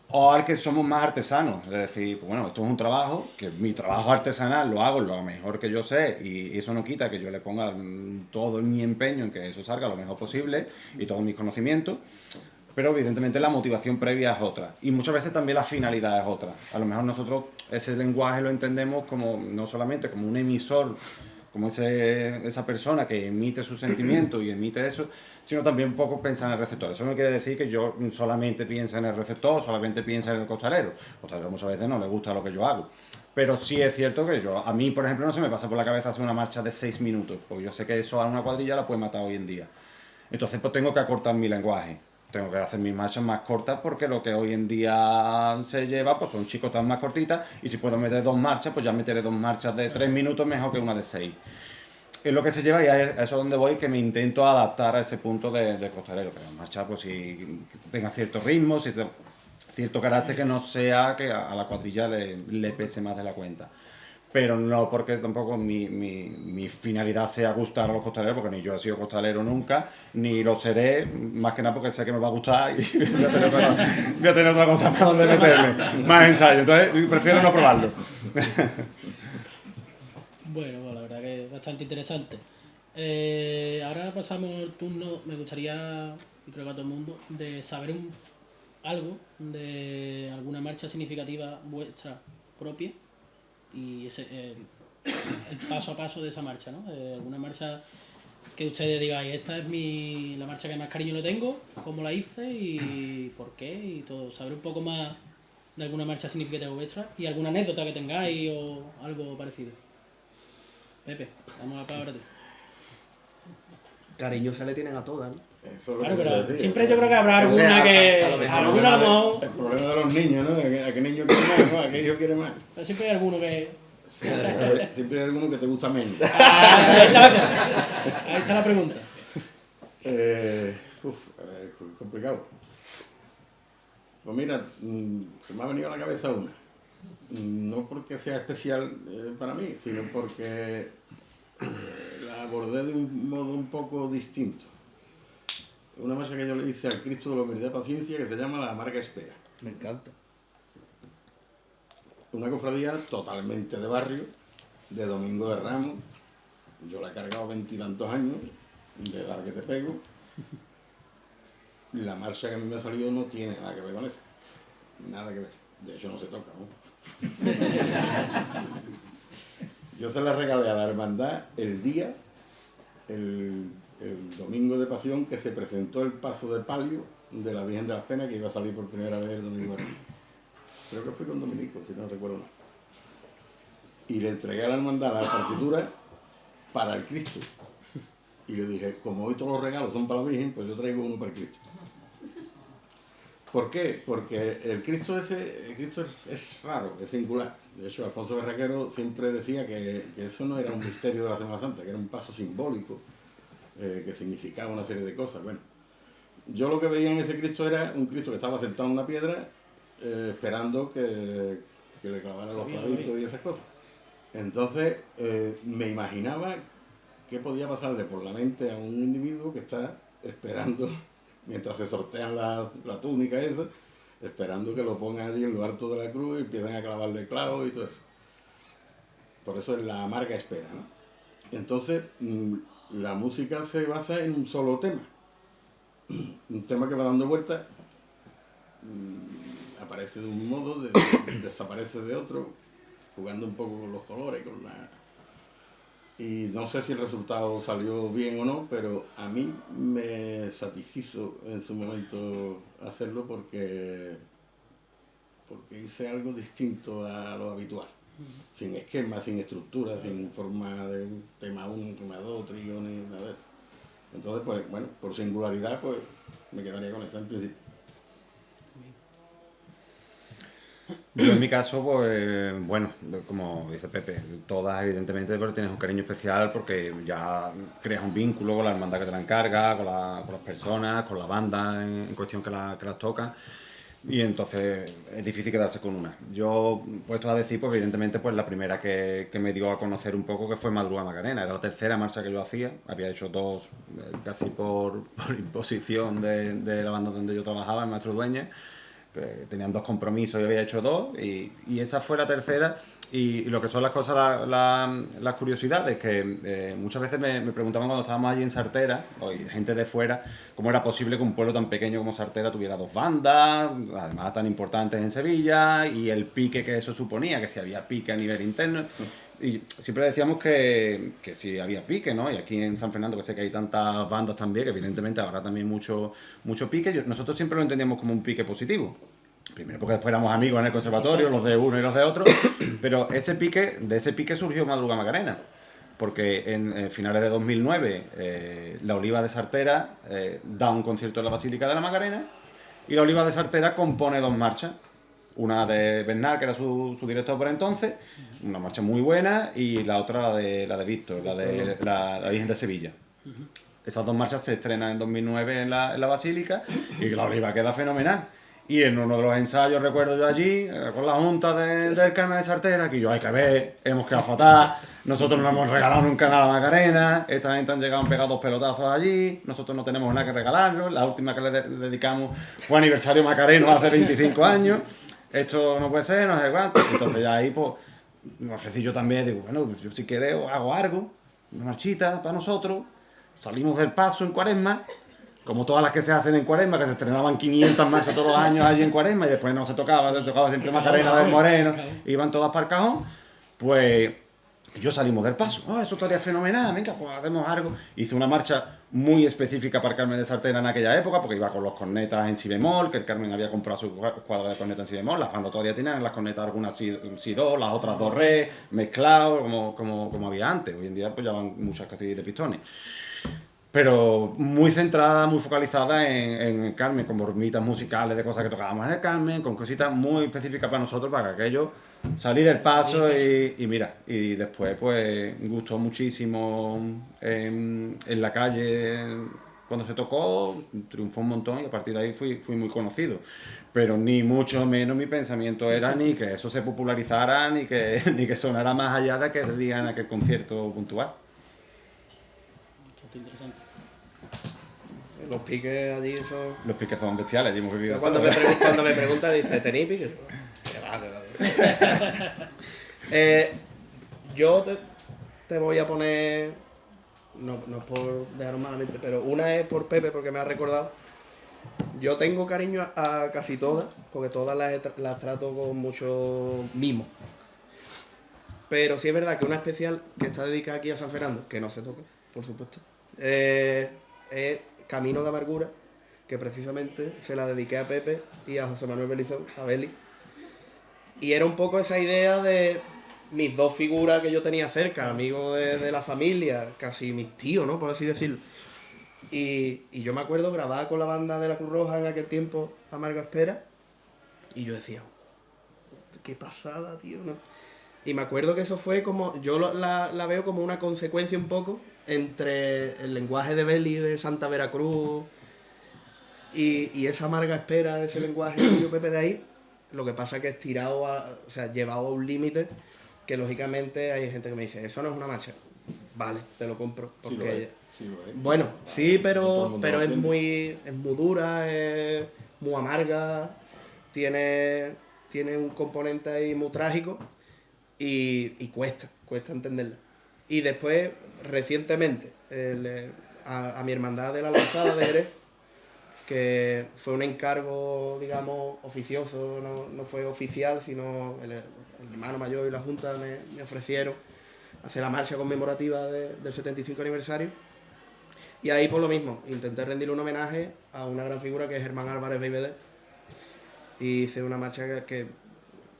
O al que somos más artesanos, es decir, pues bueno, esto es un trabajo, que mi trabajo artesanal lo hago lo mejor que yo sé y eso no quita que yo le ponga todo mi empeño en que eso salga lo mejor posible y todos mis conocimientos, pero evidentemente la motivación previa es otra y muchas veces también la finalidad es otra. A lo mejor nosotros ese lenguaje lo entendemos como no solamente como un emisor, como esa persona que emite sus sentimientos y emite eso, sino también un poco pensar en el receptor. Eso no quiere decir que yo solamente piense en el receptor, solamente piense en el costalero. El costalero muchas veces no le gusta lo que yo hago. Pero sí es cierto que a mí, por ejemplo, no se me pasa por la cabeza hacer una marcha de 6 minutos, porque yo sé que eso a una cuadrilla la puede matar hoy en día. Entonces, pues tengo que acortar mi lenguaje. Tengo que hacer mis marchas más cortas porque lo que hoy en día se lleva pues son chicotas más cortitas y si puedo meter 2 marchas, pues ya meteré 2 marchas de 3 minutos mejor que una de 6. Es lo que se lleva y a eso es donde voy, que me intento adaptar a ese punto de costalero, que la marcha pues si tenga cierto ritmo, cierto carácter que no sea que a la cuadrilla le pese más de la cuenta. Pero no porque tampoco mi finalidad sea gustar a los costaleros, porque ni yo he sido costalero nunca, ni lo seré, más que nada porque sé que me va a gustar y voy a tener otra cosa para donde meterme, más ensayo, entonces prefiero no probarlo. Bueno, la verdad que es bastante interesante. Ahora pasamos el turno, me gustaría, y creo que a todo el mundo, de saber algo de alguna marcha significativa vuestra propia y el paso a paso de esa marcha, ¿no? Alguna marcha que ustedes digan, esta es la marcha que más cariño le tengo, cómo la hice y por qué y todo. Saber un poco más de alguna marcha significativa vuestra y alguna anécdota que tengáis o algo parecido. Pepe, damos la palabra a ti. Cariño se le tienen a todas, ¿no? Eso es lo Claro, que pero te decía. siempre yo creo que habrá O sea, alguna que. a lo mejor Alguna a lo mejor. El problema de los niños, ¿no? ¿A qué niño quiere más? ¿No? ¿A qué hijo quiere más? Pero siempre hay alguno que. Siempre hay alguno que te gusta menos. Ahí está la cosa. Ahí está la pregunta. Complicado. Pues mira, se me ha venido a la cabeza una. No porque sea especial para mí, sino porque la abordé de un modo un poco distinto. Una marcha que yo le hice al Cristo de la Humildad y Paciencia que se llama La Amarga Espera. Me encanta. Una cofradía totalmente de barrio, de Domingo de Ramos. Yo la he cargado 20 y tantos años, de dar que te pego. La marcha que a mí me ha salido no tiene nada que ver con eso. Nada que ver. De hecho no se toca, ¿no? Yo se la regalé a la hermandad el día, el domingo de Pasión, que se presentó el paso de palio de la Virgen de las Penas, que iba a salir por primera vez el domingo de Ramos. Creo que fui con Dominico, si no recuerdo mal. Y le entregué a la hermandad la partitura para el Cristo. Y le dije, como hoy todos los regalos son para la Virgen, pues yo traigo uno para el Cristo. ¿Por qué? Porque el Cristo es raro, es singular. De hecho, Alfonso Berraquero siempre decía que eso no era un misterio de la Semana Santa, que era un paso simbólico, que significaba una serie de cosas. Bueno, yo lo que veía en ese Cristo era un Cristo que estaba sentado en una piedra, esperando que le clavara los clavitos y esas cosas. Entonces, me imaginaba qué podía pasarle por la mente a un individuo que está esperando, mientras se sortean la túnica esa, esperando que lo pongan allí en lo alto de la cruz y empiezan a clavarle clavos y todo eso. Por eso es la amarga espera, ¿no? Entonces, la música se basa en un solo tema. Un tema que va dando vueltas, aparece de un modo, desaparece de otro, jugando un poco con los colores, y no sé si el resultado salió bien o no, pero a mí me satisfizo en su momento hacerlo porque hice algo distinto a lo habitual. Sin esquema, sin estructura, sin forma de un tema 1, tema 2, trío, ni nada de eso. Entonces, pues bueno, por singularidad, pues me quedaría con esa en principio. Yo en mi caso, pues bueno, como dice Pepe, todas evidentemente, pero tienes un cariño especial porque ya creas un vínculo con la hermandad que te la encarga, con las personas, con la banda en cuestión que las toca. Y entonces es difícil quedarse con una. Yo, puesto a decir, pues evidentemente, pues la primera que me dio a conocer un poco, que fue Madruga Macarena. Era la tercera marcha que yo hacía. Había hecho dos casi por imposición de la banda donde yo trabajaba, en Maestro Dueñas. Tenían dos compromisos y había hecho dos. Y esa fue la tercera. Y lo que son las cosas, las curiosidades, que muchas veces me preguntaban cuando estábamos allí en Sartera, o gente de fuera, cómo era posible que un pueblo tan pequeño como Sartera tuviera dos bandas, además tan importantes en Sevilla, y el pique que eso suponía, que si había pique a nivel interno. Y siempre decíamos que sí había pique, ¿no? Y aquí en San Fernando, que sé que hay tantas bandas también, que evidentemente habrá también mucho pique. Nosotros siempre lo entendíamos como un pique positivo. Primero porque después éramos amigos en el conservatorio, los de uno y los de otro, pero de ese pique surgió Madruga Macarena, porque en finales de 2009 la Oliva de Sartera da un concierto en la Basílica de la Macarena y la Oliva de Sartera compone dos marchas, una de Bernal, que era su director por entonces, una marcha muy buena, y la otra la de Víctor, la de la Virgen de Sevilla. Esas dos marchas se estrenan en 2009 en la Basílica y la Oliva queda fenomenal. Y en uno de los ensayos, recuerdo yo allí, con la junta del Carmen de Sartera, que yo, hay que ver, hemos quedado fatal, nosotros no hemos regalado nunca nada a Macarena, esta gente han llegado a pegar dos pelotazos allí, nosotros no tenemos nada que regalarnos, la última que le dedicamos fue aniversario Macareno hace 25 años, esto no puede ser, no sé cuánto. Entonces ya ahí pues me ofrecí yo también, digo, bueno, pues yo si queréis hago algo, una marchita para nosotros, salimos del paso en Cuaresma, como todas las que se hacen en Cuaresma, que se estrenaban 500 marchas todos los años allí en Cuaresma y después no se tocaba siempre Macarena del Moreno, iban todas para el cajón, pues yo salimos del paso. Eso estaría fenomenal, venga, pues hacemos algo. Hice una marcha muy específica para el Carmen de Sartera en aquella época, porque iba con los cornetas en si bemol, que el Carmen había comprado su cuadra de cornetas en si bemol, las bandas todavía tenían las cornetas algunas si do, las otras do re, mezclados, como había antes. Hoy en día pues ya van muchas casi de pistones. Pero muy centrada, muy focalizada en el Carmen, con bormitas musicales de cosas que tocábamos en el Carmen, con cositas muy específicas para nosotros, para que aquello salir del paso y mira, y después pues gustó muchísimo en la calle cuando se tocó, triunfó un montón y a partir de ahí fui muy conocido. Pero ni mucho menos mi pensamiento era ni que eso se popularizara, ni que sonara más allá de aquel día en aquel concierto puntual. Bastante interesante. Los piques allí son... Los piques son bestiales, allí hemos vivido. Cuando me pregunta, dice, ¿tenéis piques? Yo te voy a poner, no es por dejaros malamente, pero una es por Pepe, porque me ha recordado. Yo tengo cariño a casi todas, porque todas las trato con mucho mimo. Pero sí es verdad que una especial que está dedicada aquí a San Fernando, que no se toca, por supuesto, es Camino de Amargura, que precisamente se la dediqué a Pepe y a José Manuel Belizón, a Beli. Y era un poco esa idea de mis dos figuras que yo tenía cerca, amigos de la familia, casi mis tíos, ¿no? Por así decirlo. Y yo me acuerdo grabar con la banda de la Cruz Roja en aquel tiempo, Amarga Espera, y yo decía, qué pasada, tío, ¿no? Y me acuerdo que eso fue como, yo la veo como una consecuencia un poco entre el lenguaje de Beli de Santa Veracruz y esa Amarga Espera, ese lenguaje mío, Pepe, de ahí. Lo que pasa es que estirado, o sea, llevado a un límite que lógicamente hay gente que me dice, eso no es una marcha. Vale, te lo compro. Porque Sí lo es. bueno, sí, pero es es muy dura, es muy amarga, tiene un componente ahí muy trágico y cuesta entenderla. Y después, recientemente, a mi hermandad de la Lanzada de Jerez, que fue un encargo, digamos, oficioso, no fue oficial, sino el hermano mayor y la Junta me ofrecieron hacer la marcha conmemorativa del 75 aniversario. Y ahí por lo mismo, intenté rendirle un homenaje a una gran figura que es Germán Álvarez Beigbeder. Y hice una marcha que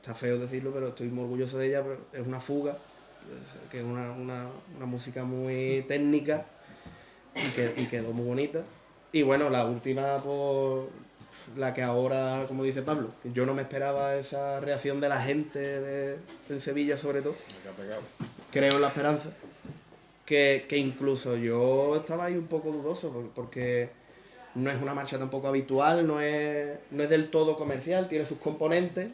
está feo decirlo, pero estoy muy orgulloso de ella, pero es una fuga, que es una música muy técnica y quedó muy bonita. Y bueno, la última, pues, la que ahora, como dice Pablo, que yo no me esperaba esa reacción de la gente de Sevilla sobre todo. Creo en la esperanza. Que incluso yo estaba ahí un poco dudoso, porque no es una marcha tampoco habitual, no es del todo comercial, tiene sus componentes,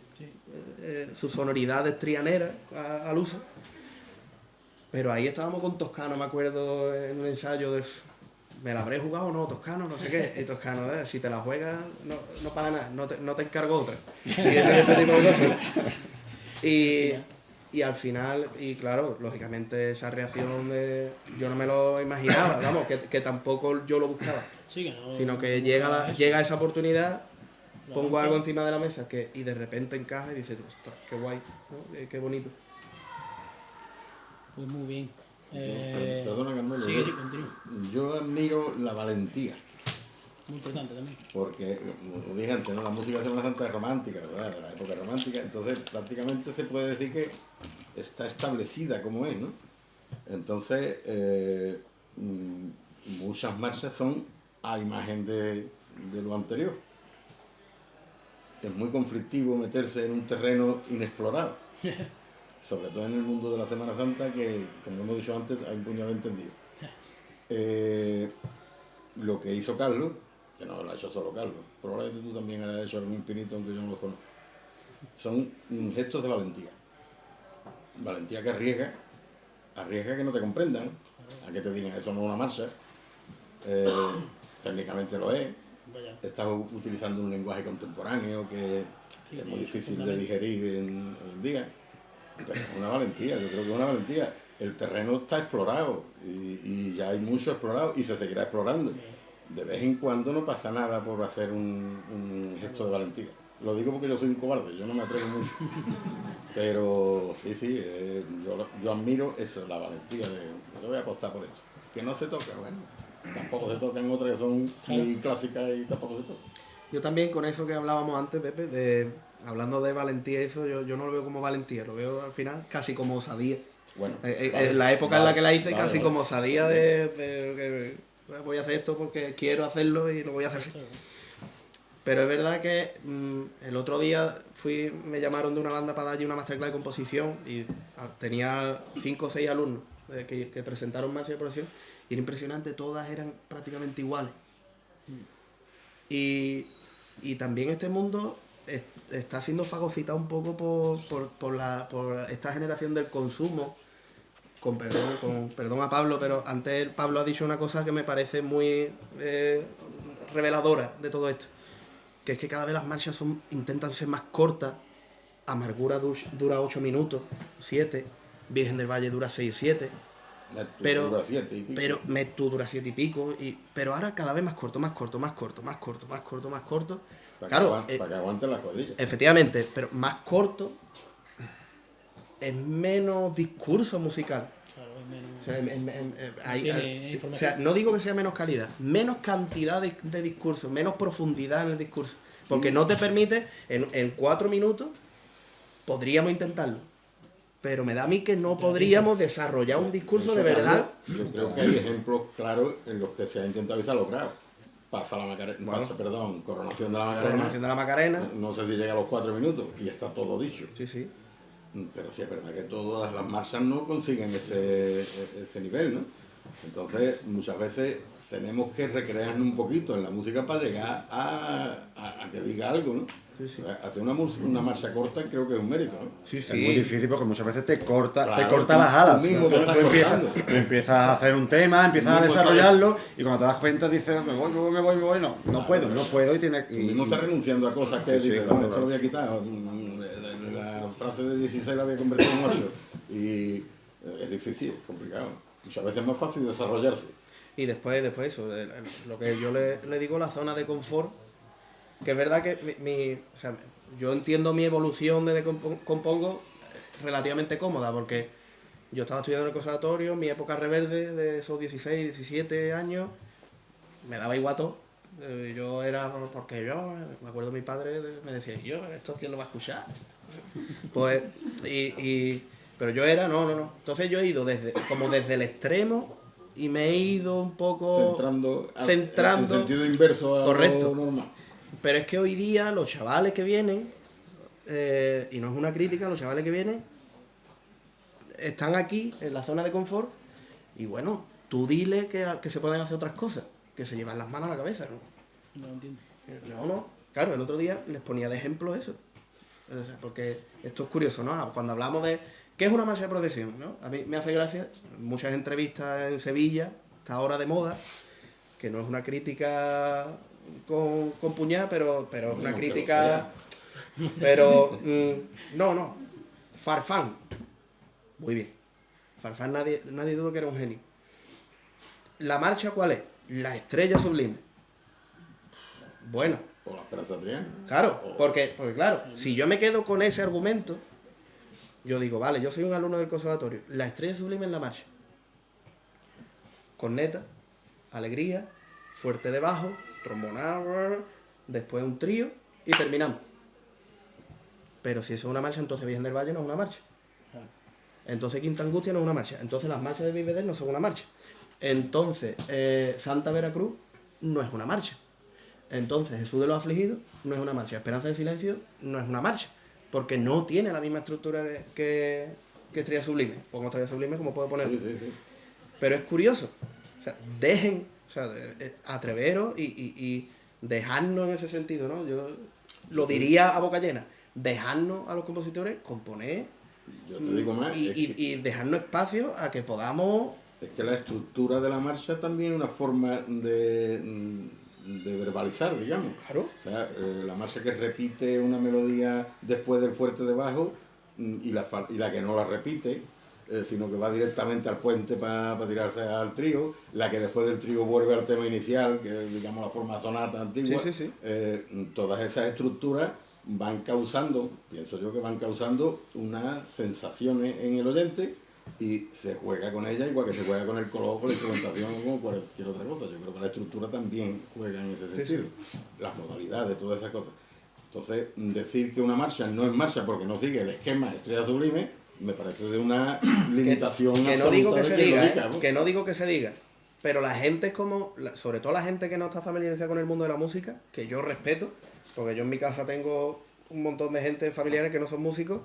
sus sonoridades trianeras al uso. Pero ahí estábamos con Toscano, me acuerdo, en un ensayo de... ¿Me la habré jugado o no, Toscano? No sé qué. Y Toscano, si te la juegas, no pasa nada, no te encargo otra. Y este tipo de cosas. Y al final, y claro, lógicamente esa reacción yo no me lo imaginaba, vamos, que tampoco yo lo buscaba. Sí, que no, Sino que no llega esa oportunidad, Lo pongo lanza. algo encima de la mesa y de repente encaja y dices, ostras, qué guay, ¿no? Qué bonito. Pues muy bien. Perdona, Carmelo. Sigue, continúa. Yo admiro la valentía, Muy importante también. porque, como dije antes, ¿no? La música de Semana Santa es romántica, ¿verdad? De la época romántica, entonces prácticamente se puede decir que está establecida como es, ¿no? Entonces, muchas marchas son a imagen de lo anterior. Es muy conflictivo meterse en un terreno inexplorado, sobre todo en el mundo de la Semana Santa, que, como hemos dicho antes, hay un puñado de entendido. Lo que hizo Carlos, que no lo ha hecho solo Carlos, probablemente tú también hayas hecho algún pinito, aunque yo no lo conozco, son gestos de valentía. Valentía que arriesga que no te comprendan, a que te digan eso no es una marcha, técnicamente lo es, Vaya. estás utilizando un lenguaje contemporáneo que es muy difícil de digerir hoy en día, pero es una valentía, yo creo que es una valentía. El terreno está explorado y ya hay mucho explorado y se seguirá explorando. De vez en cuando no pasa nada por hacer un gesto de valentía. Lo digo porque yo soy un cobarde, yo no me atrevo mucho. Pero sí, yo admiro eso, la valentía de yo voy a apostar por esto. Que no se toca, bueno, tampoco se tocan otras que son muy clásicas y tampoco se tocan. Yo también con eso que hablábamos antes, Pepe, hablando de valentía y eso, yo no lo veo como valentía, lo veo al final casi como osadía. Bueno, En la época en la que la hice, casi como osadía Vale. de voy a hacer esto porque quiero hacerlo y lo voy a hacer así. Pero es verdad que el otro día me llamaron de una banda para dar allí una masterclass de composición y tenía 5 o 6 alumnos que presentaron marcha de producción y era impresionante, todas eran prácticamente iguales. Y también este mundo está siendo fagocitado un poco por esta generación del consumo. Con perdón a Pablo, pero antes Pablo ha dicho una cosa que me parece muy reveladora de todo esto. Que es que cada vez las marchas intentan ser más cortas. Amargura dura 8 minutos, 7. Virgen del Valle dura 6 o 7. Pero dura 7 y pico. Pero Metu dura 7 y pico. Pero ahora cada vez más corto, más corto, más corto, más corto, más corto, más corto. Claro, Para que aguanten las cuadrillas. efectivamente, pero más corto es menos discurso musical. Claro, es menos. O sea, Tiene o información. sea, no digo que sea menos calidad, menos cantidad de discurso, menos profundidad en el discurso. Porque no te permite, en 4 minutos, podríamos intentarlo. Pero me da a mí que no podríamos desarrollar un discurso Eso, de verdad. Yo creo que hay ejemplos claros en los que se ha intentado y se ha logrado. Coronación de la Macarena. Coronación de la Macarena. No sé si llega a los 4 minutos y está todo dicho. Sí, sí. Pero sí es verdad que todas las marchas no consiguen ese nivel, ¿no? Entonces, muchas veces tenemos que recrearnos un poquito en la música para llegar a que diga algo, ¿no? Sí, sí. Hacer una marcha corta creo que es un mérito, ¿no? Sí, Es muy difícil porque muchas veces te corta Claro, las alas. tú mismo te estás cortando. Tú empiezas a hacer un tema, empiezas a Tú mismo desarrollarlo y cuando te das cuenta dices, me voy, no puedo y tienes Tú mismo estás renunciando a cosas que Sí, dices, claro, no, esto claro. lo voy a quitar, la frase de 16 la voy a convertir en 8. Y es difícil, es complicado. Muchas veces es más fácil desarrollarse. Y después eso, lo que yo le digo la zona de confort, que es verdad que o sea, yo entiendo mi evolución desde que compongo, relativamente cómoda, porque yo estaba estudiando en el conservatorio, mi época reverde de esos 16, 17 años, me daba igual todo. Yo era, porque yo, me acuerdo mi padre me decía, yo, ¿esto quién lo va a escuchar? Pues, pero yo era, no. Entonces yo he ido desde el extremo y me he ido un poco centrando en sentido inverso a correcto. lo normal. Pero es que hoy día los chavales que vienen, y no es una crítica, los chavales que vienen están aquí en la zona de confort y bueno, tú dile que se pueden hacer otras cosas, que se llevan las manos a la cabeza, ¿no? No entiendo. No. Claro, el otro día les ponía de ejemplo eso. O sea, porque esto es curioso, ¿no? Cuando hablamos de ¿qué es una marcha de procesión? ¿No? A mí me hace gracia, muchas entrevistas en Sevilla, está ahora de moda, que no es una crítica con puñal, pero es una crítica... Pero, no. Farfán. Muy bien. Farfán nadie duda que era un genio. ¿La marcha cuál es? La estrella sublime. Bueno. O la Esperanza Triana. Claro, porque claro, si yo me quedo con ese argumento, yo digo, vale, yo soy un alumno del conservatorio. La estrella sublime es la marcha. Corneta, alegría, fuerte de bajo, trombonada, después un trío y terminamos. Pero si eso es una marcha, entonces Virgen del Valle no es una marcha. Entonces Quinta Angustia no es una marcha. Entonces las marchas de Vivedel no son una marcha. Entonces Santa Veracruz no es una marcha. Entonces Jesús de los Afligidos no es una marcha. Esperanza del Silencio no es una marcha. Porque no tiene la misma estructura que Estrella Sublime. Pongo Estrella Sublime como puedo ponerlo. Sí. Pero es curioso. O sea, dejen, atreveros y dejarnos en ese sentido, ¿no? Yo lo diría a boca llena. Dejarnos a los compositores componer. Yo te digo más. Y dejarnos espacio a que podamos... Es que la estructura de la marcha también es una forma de verbalizar, digamos. Claro. O sea, la marcha que repite una melodía después del fuerte de bajo y la que no la repite, sino que va directamente al puente para tirarse al trío, la que después del trío vuelve al tema inicial, que es, digamos, la forma sonata antigua. Sí. Todas esas estructuras van causando, pienso yo que van causando unas sensaciones en el oyente y se juega con ella igual que se juega con el color, con la instrumentación o con cualquier otra cosa. Yo creo que la estructura también juega en ese sentido. Las modalidades, todas esas cosas. Entonces, decir que una marcha no es marcha porque no sigue el esquema Estrella Sublime, me parece de una limitación que no digo que se de diga, que no digo que se diga. Pero la gente es como, sobre todo la gente que no está familiarizada con el mundo de la música, que yo respeto, porque yo en mi casa tengo un montón de gente familiares que no son músicos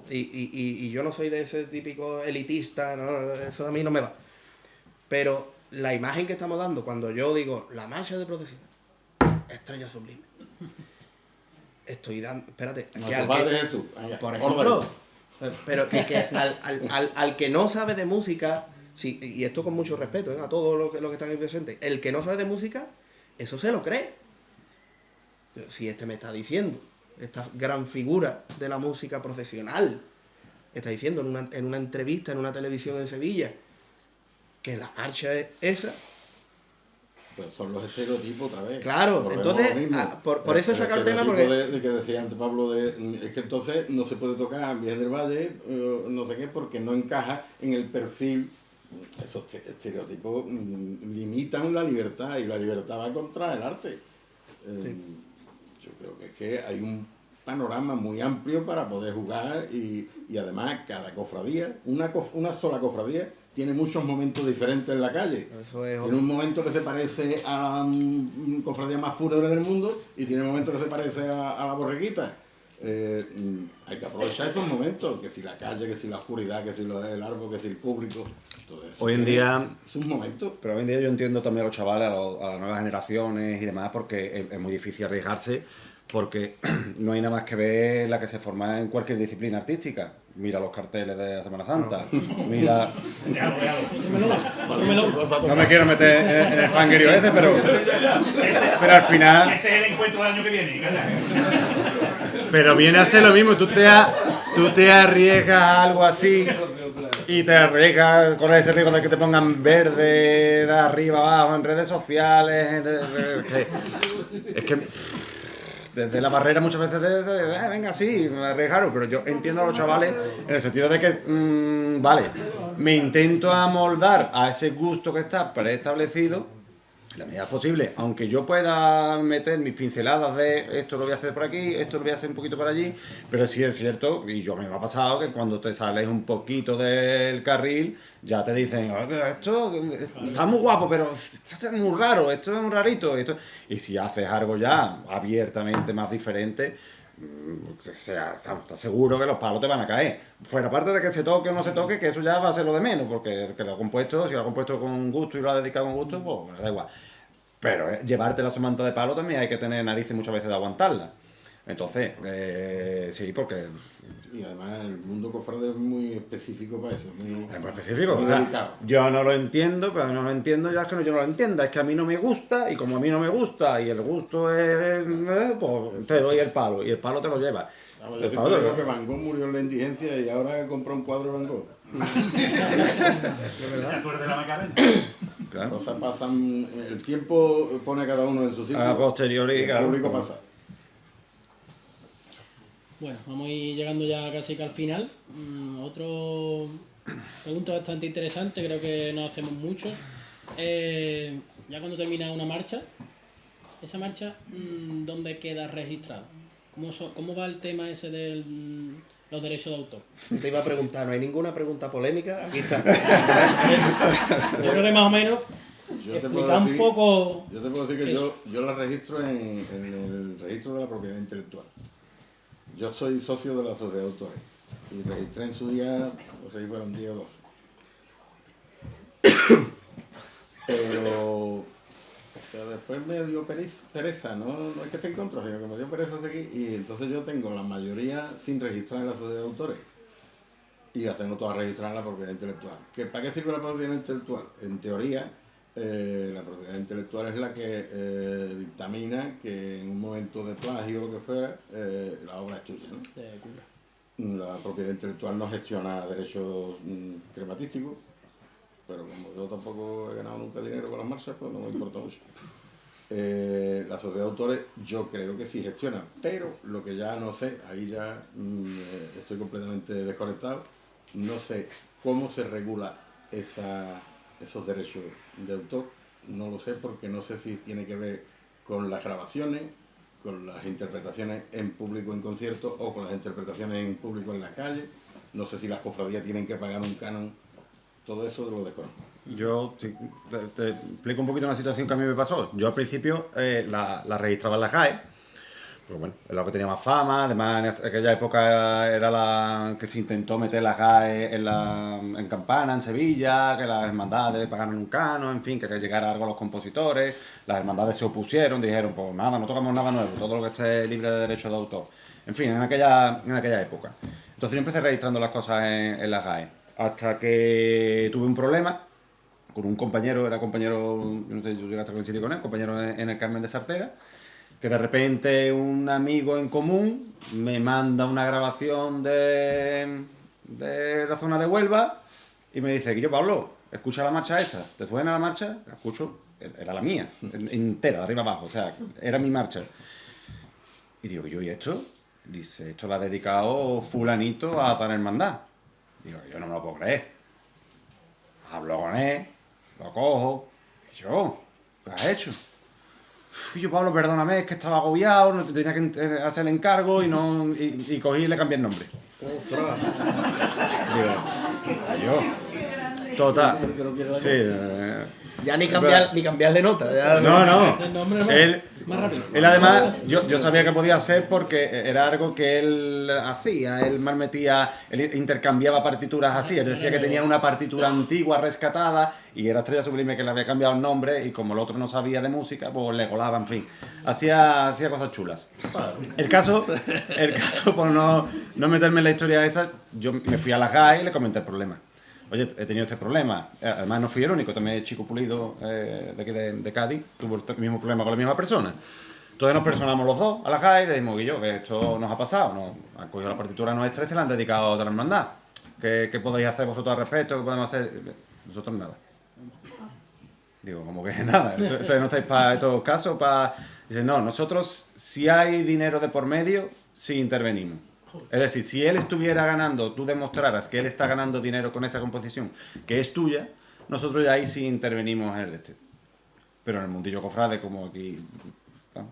y yo no soy de ese típico elitista, ¿no? Eso a mí no me va. Pero la imagen que estamos dando cuando yo digo la marcha de procesión, Estrella Sublime, estoy dando, espérate, No, tu padre es Jesús. por ejemplo, pero es que al que no sabe de música, sí, y esto con mucho respeto, a todos los que están ahí presentes, el que no sabe de música, eso se lo cree. Si me está diciendo, esta gran figura de la música profesional, está diciendo en una entrevista en una televisión en Sevilla, que la marcha es esa. Pues son los estereotipos otra vez. Claro, Volvemos entonces, a lo mismo. por eso he sacado el tema, porque... de que decía antes Pablo, es que entonces no se puede tocar Virgen del Valle, no sé qué, porque no encaja en el perfil. Esos estereotipos limitan la libertad y la libertad va contra el arte. Yo creo que es que hay un panorama muy amplio para poder jugar y además cada cofradía, una sola cofradía, tiene muchos momentos diferentes en la calle. Tiene un momento que se parece a la cofradía más fúnebre del mundo y tiene un momento que se parece a la borreguita. Hay que aprovechar esos momentos, que si la calle, que si la oscuridad, que si el árbol, que si el público. Todo eso. Hoy en día... Es un momento. Pero hoy en día yo entiendo también a los chavales, a las nuevas generaciones y demás, porque es muy difícil arriesgarse, porque no hay nada más que ver la que se forma en cualquier disciplina artística. Mira los carteles de la Semana Santa, mira... No me quiero meter en el fanguerío ese, pero al final... Ese es el encuentro del año que viene, ¿verdad? Pero viene a ser lo mismo, tú te arriesgas a algo así y te arriesgas con ese riesgo de que te pongan verde, de arriba abajo, en redes sociales, es que desde la barrera muchas veces venga, sí, me arriesgaron, pero yo entiendo a los chavales en el sentido de que, vale, me intento amoldar a ese gusto que está preestablecido, la medida posible, aunque yo pueda meter mis pinceladas de esto lo voy a hacer por aquí, esto lo voy a hacer un poquito por allí, pero sí es cierto, y yo me ha pasado que cuando te sales un poquito del carril, ya te dicen, esto está muy guapo, pero esto es muy raro, esto es muy rarito, y si haces algo ya abiertamente más diferente, o sea, estás seguro que los palos te van a caer. Fuera parte de que se toque o no se toque, que eso ya va a ser lo de menos, porque el que lo ha compuesto, si lo ha compuesto con gusto y lo ha dedicado con gusto, pues da igual. Pero llevarte la somanta de palo también hay que tener narices muchas veces de aguantarla. Entonces, sí, porque... Y además el mundo cofrade es muy específico para eso. Es muy específico, muy o sea, delicado. yo no lo entiendo, pero no lo entiendo ya es que yo no lo entienda, es que a mí no me gusta, y como a mí no me gusta, y el gusto es... pues te doy el palo, y el palo te lo llevas. Vamos, yo siempre digo que Van Gogh murió en la indigencia y ahora compró un cuadro de Van Gogh. ¿Te acuerdas de la Macarena? Claro. Cosas pasan, el tiempo pone a cada uno en su sitio. A posteriori, el claro. público pasa. Bueno, vamos a ir llegando ya casi que al final. Otro pregunta bastante interesante, creo que nos hacemos muchos. Ya cuando termina una marcha, esa marcha, ¿dónde queda registrada? ¿Cómo va el tema ese de los derechos de autor? Te iba a preguntar, no hay ninguna pregunta polémica, aquí está. Yo creo que más o menos Yo te explicar puedo un decir, poco... yo te puedo decir que eso. yo la registro en el registro de la propiedad intelectual. Yo soy socio de la sociedad de autores y registré en su día, no sé si fueron 10 o 12. Pero después me dio pereza, no es que esté en contra, sino que me dio pereza seguir y entonces yo tengo la mayoría sin registrar en la sociedad de autores y las tengo todas registradas en la propiedad intelectual. ¿Para qué sirve la propiedad intelectual? En teoría, la propiedad intelectual es la que dictamina que en un momento de plagio o lo que fuera, la obra es tuya, ¿no? de cura. La propiedad intelectual no gestiona derechos crematísticos, pero como yo tampoco he ganado nunca dinero con las marchas, pues no me importa mucho. La sociedad de autores yo creo que sí gestiona, pero lo que ya no sé, ahí ya estoy completamente desconectado, no sé cómo se regula esos derechos de autor, no lo sé porque no sé si tiene que ver con las grabaciones, con las interpretaciones en público en concierto o con las interpretaciones en público en la calle, no sé si las cofradías tienen que pagar un canon, todo eso lo desconozco. Yo te explico un poquito una situación que a mí me pasó. Yo al principio la registraba en la GAE, pero bueno, es lo que tenía más fama. Además, en aquella época era la que se intentó meter la GAE en Campana, en Sevilla, que las hermandades pagaran un canon, en fin, que llegara algo a los compositores. Las hermandades se opusieron, dijeron, pues nada, no tocamos nada nuevo, todo lo que esté libre de derechos de autor. En fin, en aquella época. Entonces yo empecé registrando las cosas en la GAE, hasta que tuve un problema con un compañero, era compañero, no sé, yo llegaste a coincidir con él, compañero en el Carmen de Sartera, que de repente un amigo en común me manda una grabación de la zona de Huelva y me dice, Guillo Pablo, escucha la marcha esta, ¿te suena la marcha? La escucho, era la mía, entera, de arriba abajo, o sea, era mi marcha. Y digo, ¿y esto? Dice, esto lo ha dedicado fulanito a tal hermandad. Digo, yo no me lo puedo creer. Hablo con él, lo cojo, y yo, ¿qué has hecho? Y yo, Pablo, perdóname, es que estaba agobiado, no te tenía que hacer el encargo y cogí y le cambié el nombre. Digo, yo, total, sí, Ya ni cambiarle nota. Ya no, El nombre más rápido. Él además, yo sabía que podía hacer porque era algo que él hacía, él malmetía, él intercambiaba partituras así, él decía que tenía una partitura antigua rescatada y era Estrella Sublime que le había cambiado el nombre y como el otro no sabía de música, pues le colaba, en fin, hacía cosas chulas. El caso por no meterme en la historia esa, yo me fui a la GAE y le comenté el problema. Oye, he tenido este problema. Además no fui el único, también Chico Pulido, de aquí de Cádiz, tuvo el mismo problema con la misma persona. Entonces nos personamos los dos a la GAE y le dijimos, Guillo, que esto nos ha pasado. Nos han cogido la partitura nuestra y se la han dedicado a otra hermandad. ¿Qué podéis hacer vosotros al respecto? ¿Qué podemos hacer? Nosotros nada. Digo, como que nada, ustedes no estáis para estos casos, para... Dice, no, nosotros si hay dinero de por medio, sí intervenimos. Es decir, si él estuviera ganando, tú demostraras que él está ganando dinero con esa composición, que es tuya, nosotros ya ahí sí intervenimos en el destino. Pero en el mundillo cofrade, como aquí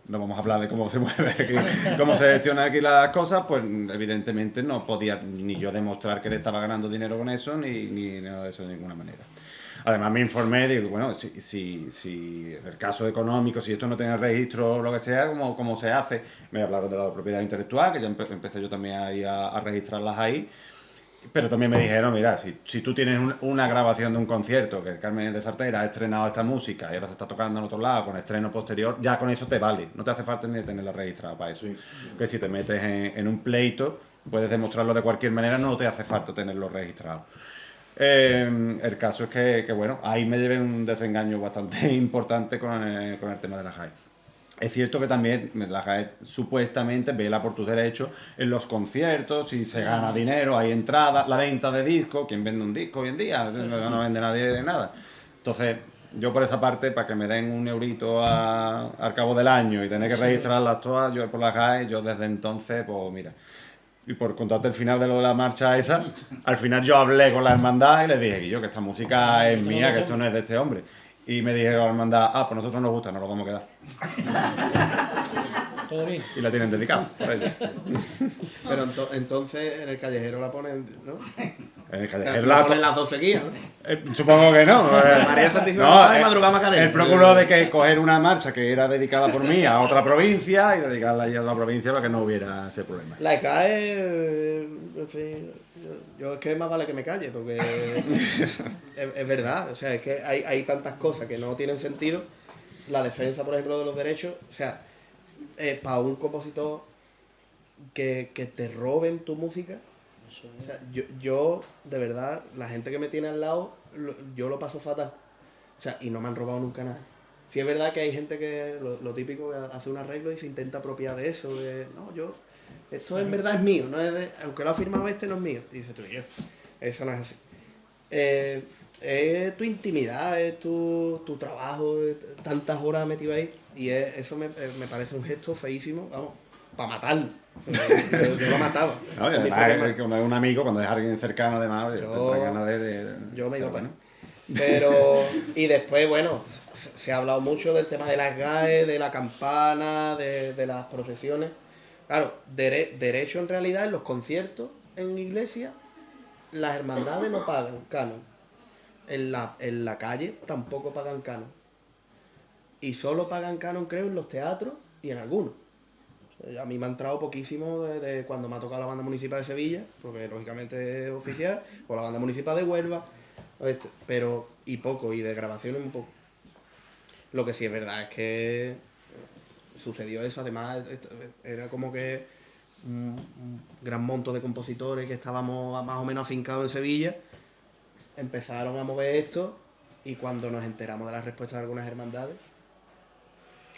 no vamos a hablar de cómo se mueve aquí, cómo se gestionan aquí las cosas, pues evidentemente no podía ni yo demostrar que él estaba ganando dinero con eso, ni nada de eso de ninguna manera. Además me informé, digo, bueno, si el caso económico, si esto no tiene registro o lo que sea, ¿cómo se hace? Me hablaron de la propiedad intelectual, que ya empecé yo también ahí a registrarlas ahí. Pero también me dijeron, mira, si tú tienes una grabación de un concierto, que el Carmen de Sartera ha estrenado esta música y ahora se está tocando en otro lado con estreno posterior, ya con eso te vale. No te hace falta ni tenerla registrada para eso. Sí. Que si te metes en un pleito, puedes demostrarlo de cualquier manera, no te hace falta tenerlo registrado. El caso es que, bueno, ahí me llevé un desengaño bastante importante con el tema de la JAE. Es cierto que también la JAE supuestamente vela por tus derechos en los conciertos y se gana dinero, hay entradas, la venta de discos. ¿Quién vende un disco hoy en día? No vende nadie nada. Entonces, yo por esa parte, para que me den un eurito al cabo del año y tener que registrarlas todas, yo por la JAE, yo desde entonces, pues mira... Y por contarte el final de lo de la marcha esa, al final yo hablé con la hermandad y les dije que esta música es mía, que esto no es de este hombre. Y me dijeron a la hermandad, pues nosotros nos gusta, nos lo vamos a quedar. ¿Todo bien? Y la tienen dedicada por ellos. Pero entonces en el callejero la ponen, ¿no? En el callejero la ponen las dos seguidas, ¿no? Supongo que no. María Santísima y Madrugada Macarena. Él procuró de que coger una marcha que era dedicada por mí a otra provincia y dedicarla ahí a la provincia para que no hubiera ese problema. La ECAE, en fin, yo es que más vale que me calle, porque es verdad, o sea, es que hay tantas cosas que no tienen sentido. La defensa, por ejemplo, de los derechos, o sea, para un compositor que te roben tu música, o sea, yo, de verdad, la gente que me tiene al lado, yo lo paso fatal. O sea, y no me han robado nunca nada. Sí es verdad que hay gente que, lo típico, que hace un arreglo y se intenta apropiar de eso, de, no, esto en verdad es mío, no es de, aunque lo ha firmado este, no es mío. Y dices tú, eso no es así. Es tu intimidad, es tu trabajo, tantas horas metido ahí, y eso me parece un gesto feísimo, vamos, para matarlo. Yo lo mataba. No, y además, cuando es un amigo, cuando es alguien cercano, además, tendrá ganas yo me digo, bueno. Pero, y después, bueno, se ha hablado mucho del tema de las GAE, de la campana, de las procesiones. Claro, derecho en realidad en los conciertos en iglesia, las hermandades no pagan canon. En la calle tampoco pagan canon. Y solo pagan canon, creo, en los teatros y en algunos. A mí me ha entrado poquísimo de cuando me ha tocado la banda municipal de Sevilla, porque lógicamente es oficial, o la banda municipal de Huelva, pero y poco, y de grabaciones un poco. Lo que sí es verdad es que sucedió eso, además era como que un gran monto de compositores que estábamos más o menos afincados en Sevilla, empezaron a mover esto, y cuando nos enteramos de las respuestas de algunas hermandades,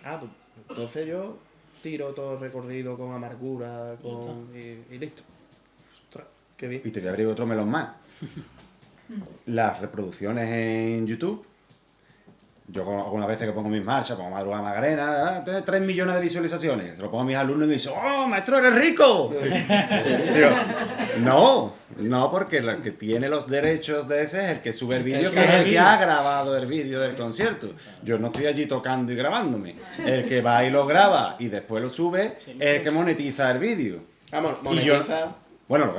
pues entonces yo tiro todo el recorrido con amargura y listo. Ostras, qué bien. Y te voy a abrir otro melón más. Las reproducciones en YouTube. Yo algunas veces que pongo mis marchas, pongo Madrugada Macarena, tiene 3 millones de visualizaciones. Se lo pongo a mis alumnos y me dicen, ¡oh, maestro, eres rico! Digo, no, porque el que tiene los derechos de ese es el que sube el vídeo, que es el que ha grabado el vídeo del concierto. Yo no estoy allí tocando y grabándome. El que va y lo graba y después lo sube es el que monetiza el vídeo. Vamos, monetiza. Bueno,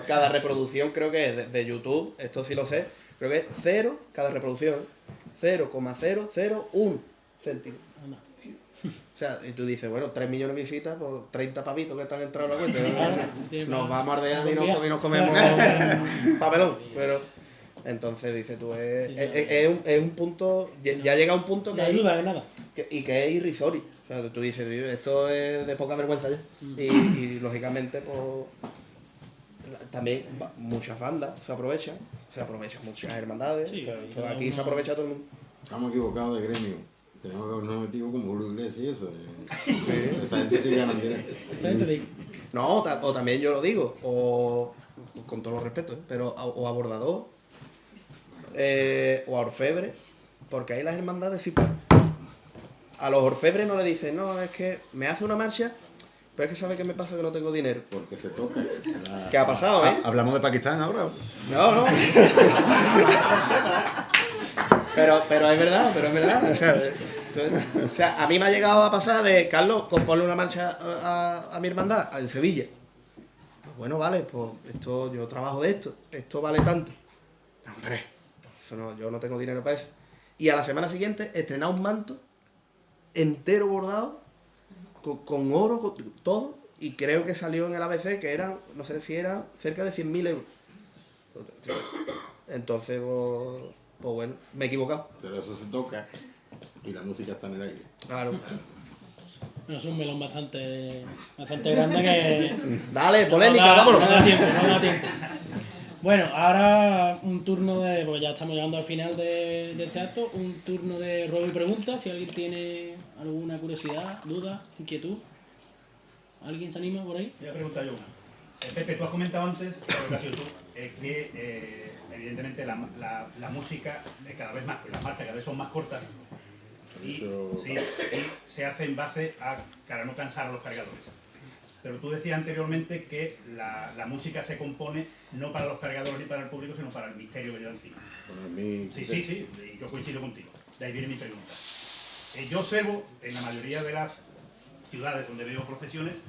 cada reproducción creo que es de YouTube, esto sí lo sé, creo que es 0, cada reproducción, 0,001 céntimo. O sea, y tú dices, bueno, 3 millones de visitas, pues 30 pavitos que están entrando a la cuenta. Nos vamos a ardear y nos comemos un papelón. Pero entonces dices tú, es un punto, ya llega a un punto que hay duda de nada. Y que es irrisorio. O sea, tú dices, esto es de poca vergüenza ya. Y lógicamente, pues también muchas bandas se aprovechan muchas hermandades. Sí, o sea, aquí se aprovecha todo el mundo. Estamos equivocados de gremio. Tenemos que habernos metido como Julio Iglesias y eso. Esa gente sí gana dinero. No, o también yo lo digo, o con todos los respetos, pero o a bordador, o a orfebre, porque ahí las hermandades sí pueden. A los orfebres no le dicen, no, es que me hace una marcha, pero es que sabe qué me pasa que no tengo dinero. Porque se toca. ¿Qué ha pasado, ¿Hablamos de Pakistán ahora? No. pero es verdad. O sea, a mí me ha llegado a pasar de, Carlos, componle una marcha a mi hermandad en Sevilla. Pues bueno, vale, pues esto, yo trabajo de esto vale tanto. No, hombre, eso no, yo no tengo dinero para eso. Y a la semana siguiente estrenar un manto entero bordado, con oro, con todo, y creo que salió en el ABC que eran, no sé si era cerca de 100.000 euros. Entonces, pues bueno, me he equivocado. Pero eso se toca y la música está en el aire. Claro. Bueno, es un melón bastante grande que... Dale, polémica, no vámonos. da tiempo. Bueno, ahora un turno de... Pues ya estamos llegando al final de este acto. Un turno de ruego y preguntas. Si alguien tiene alguna curiosidad, duda, inquietud. ¿Alguien se anima por ahí? Voy a preguntar yo una. Pepe, tú has comentado antes, creo que has sido tú, que evidentemente la música cada vez más, las marchas cada vez son más cortas y, sí, y se hace en base para no cansar a los cargadores. Pero tú decías anteriormente que la música se compone no para los cargadores ni para el público, sino para el misterio que lleva encima. Sí, y yo coincido contigo. De ahí viene mi pregunta. Yo observo en la mayoría de las ciudades donde veo procesiones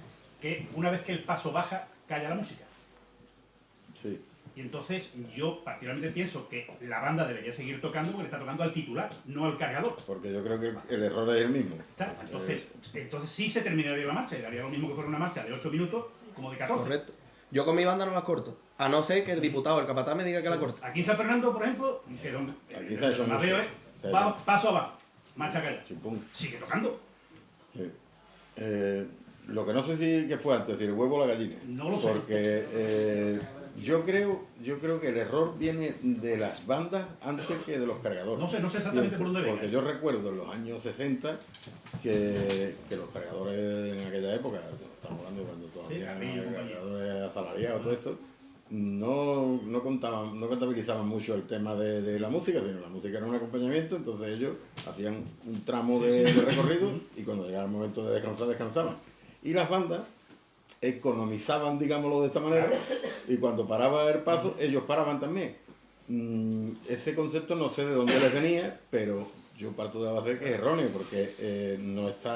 que una vez que el paso baja, calla la música. Sí. Y entonces yo particularmente pienso que la banda debería seguir tocando porque le está tocando al titular, no al cargador. Porque yo creo que el error es el mismo. Entonces sí se terminaría la marcha y daría lo mismo que fuera una marcha de 8 minutos como de 14. Correcto. Yo con mi banda no la corto, a no ser que el diputado, el capataz, me diga que la corte. Aquí en San Fernando, por ejemplo, que donde Aquí se ha hecho la mucho. veo paso abajo, marcha callada. Chimpún. Sigue tocando. Sí. Lo que no sé si que fue antes, si el huevo o la gallina. No lo sé. Porque yo creo que el error viene de las bandas antes que de los cargadores. No sé exactamente por dónde Porque venga. yo recuerdo en los años 60 que los cargadores en aquella época, estamos hablando cuando todavía eran cargadores asalariados, todo esto, no contabilizaban mucho el tema de la música, sino la música era un acompañamiento, entonces ellos hacían un tramo de recorrido y cuando llegaba el momento de descansar, descansaban. Y las bandas economizaban, digámoslo de esta manera, y cuando paraba el paso, ellos paraban también. Ese concepto no sé de dónde les venía, pero yo parto de la base que es erróneo, porque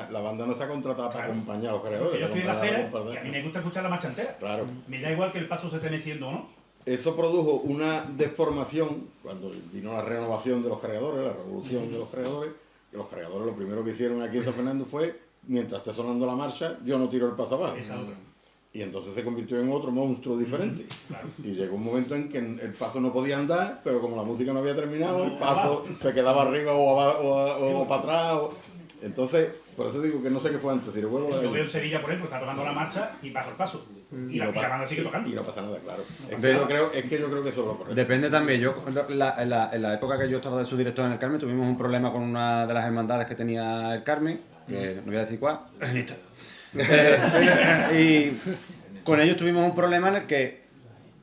la banda no está contratada para acompañar a los cargadores. Yo estoy en la acera para y a mí me gusta escuchar la marcha entera. Claro. Me da igual que el paso se esté meciendo o no. Eso produjo una deformación cuando vino la renovación de los cargadores, la revolución de los cargadores, que los cargadores lo primero que hicieron aquí en San Fernando fue, mientras esté sonando la marcha, yo no tiro el paso abajo. Esa otra. Y entonces se convirtió en otro monstruo diferente. Claro. Y llegó un momento en que el paso no podía andar, pero como la música no había terminado, el paso se quedaba arriba o para atrás. Entonces, por eso digo que no sé qué fue antes. Si recuerdo Yo veo en Sevilla, por ejemplo, está tocando la marcha y baja el paso. Y la banda sigue tocando. Y no pasa nada, claro. Es Pero- que yo creo que eso es lo correcto. Depende también. En la época que yo estaba de subdirector en el Carmen, tuvimos un problema con una de las hermandades que tenía el Carmen, que no voy a decir cuál. Listo. Y con ellos tuvimos un problema en el que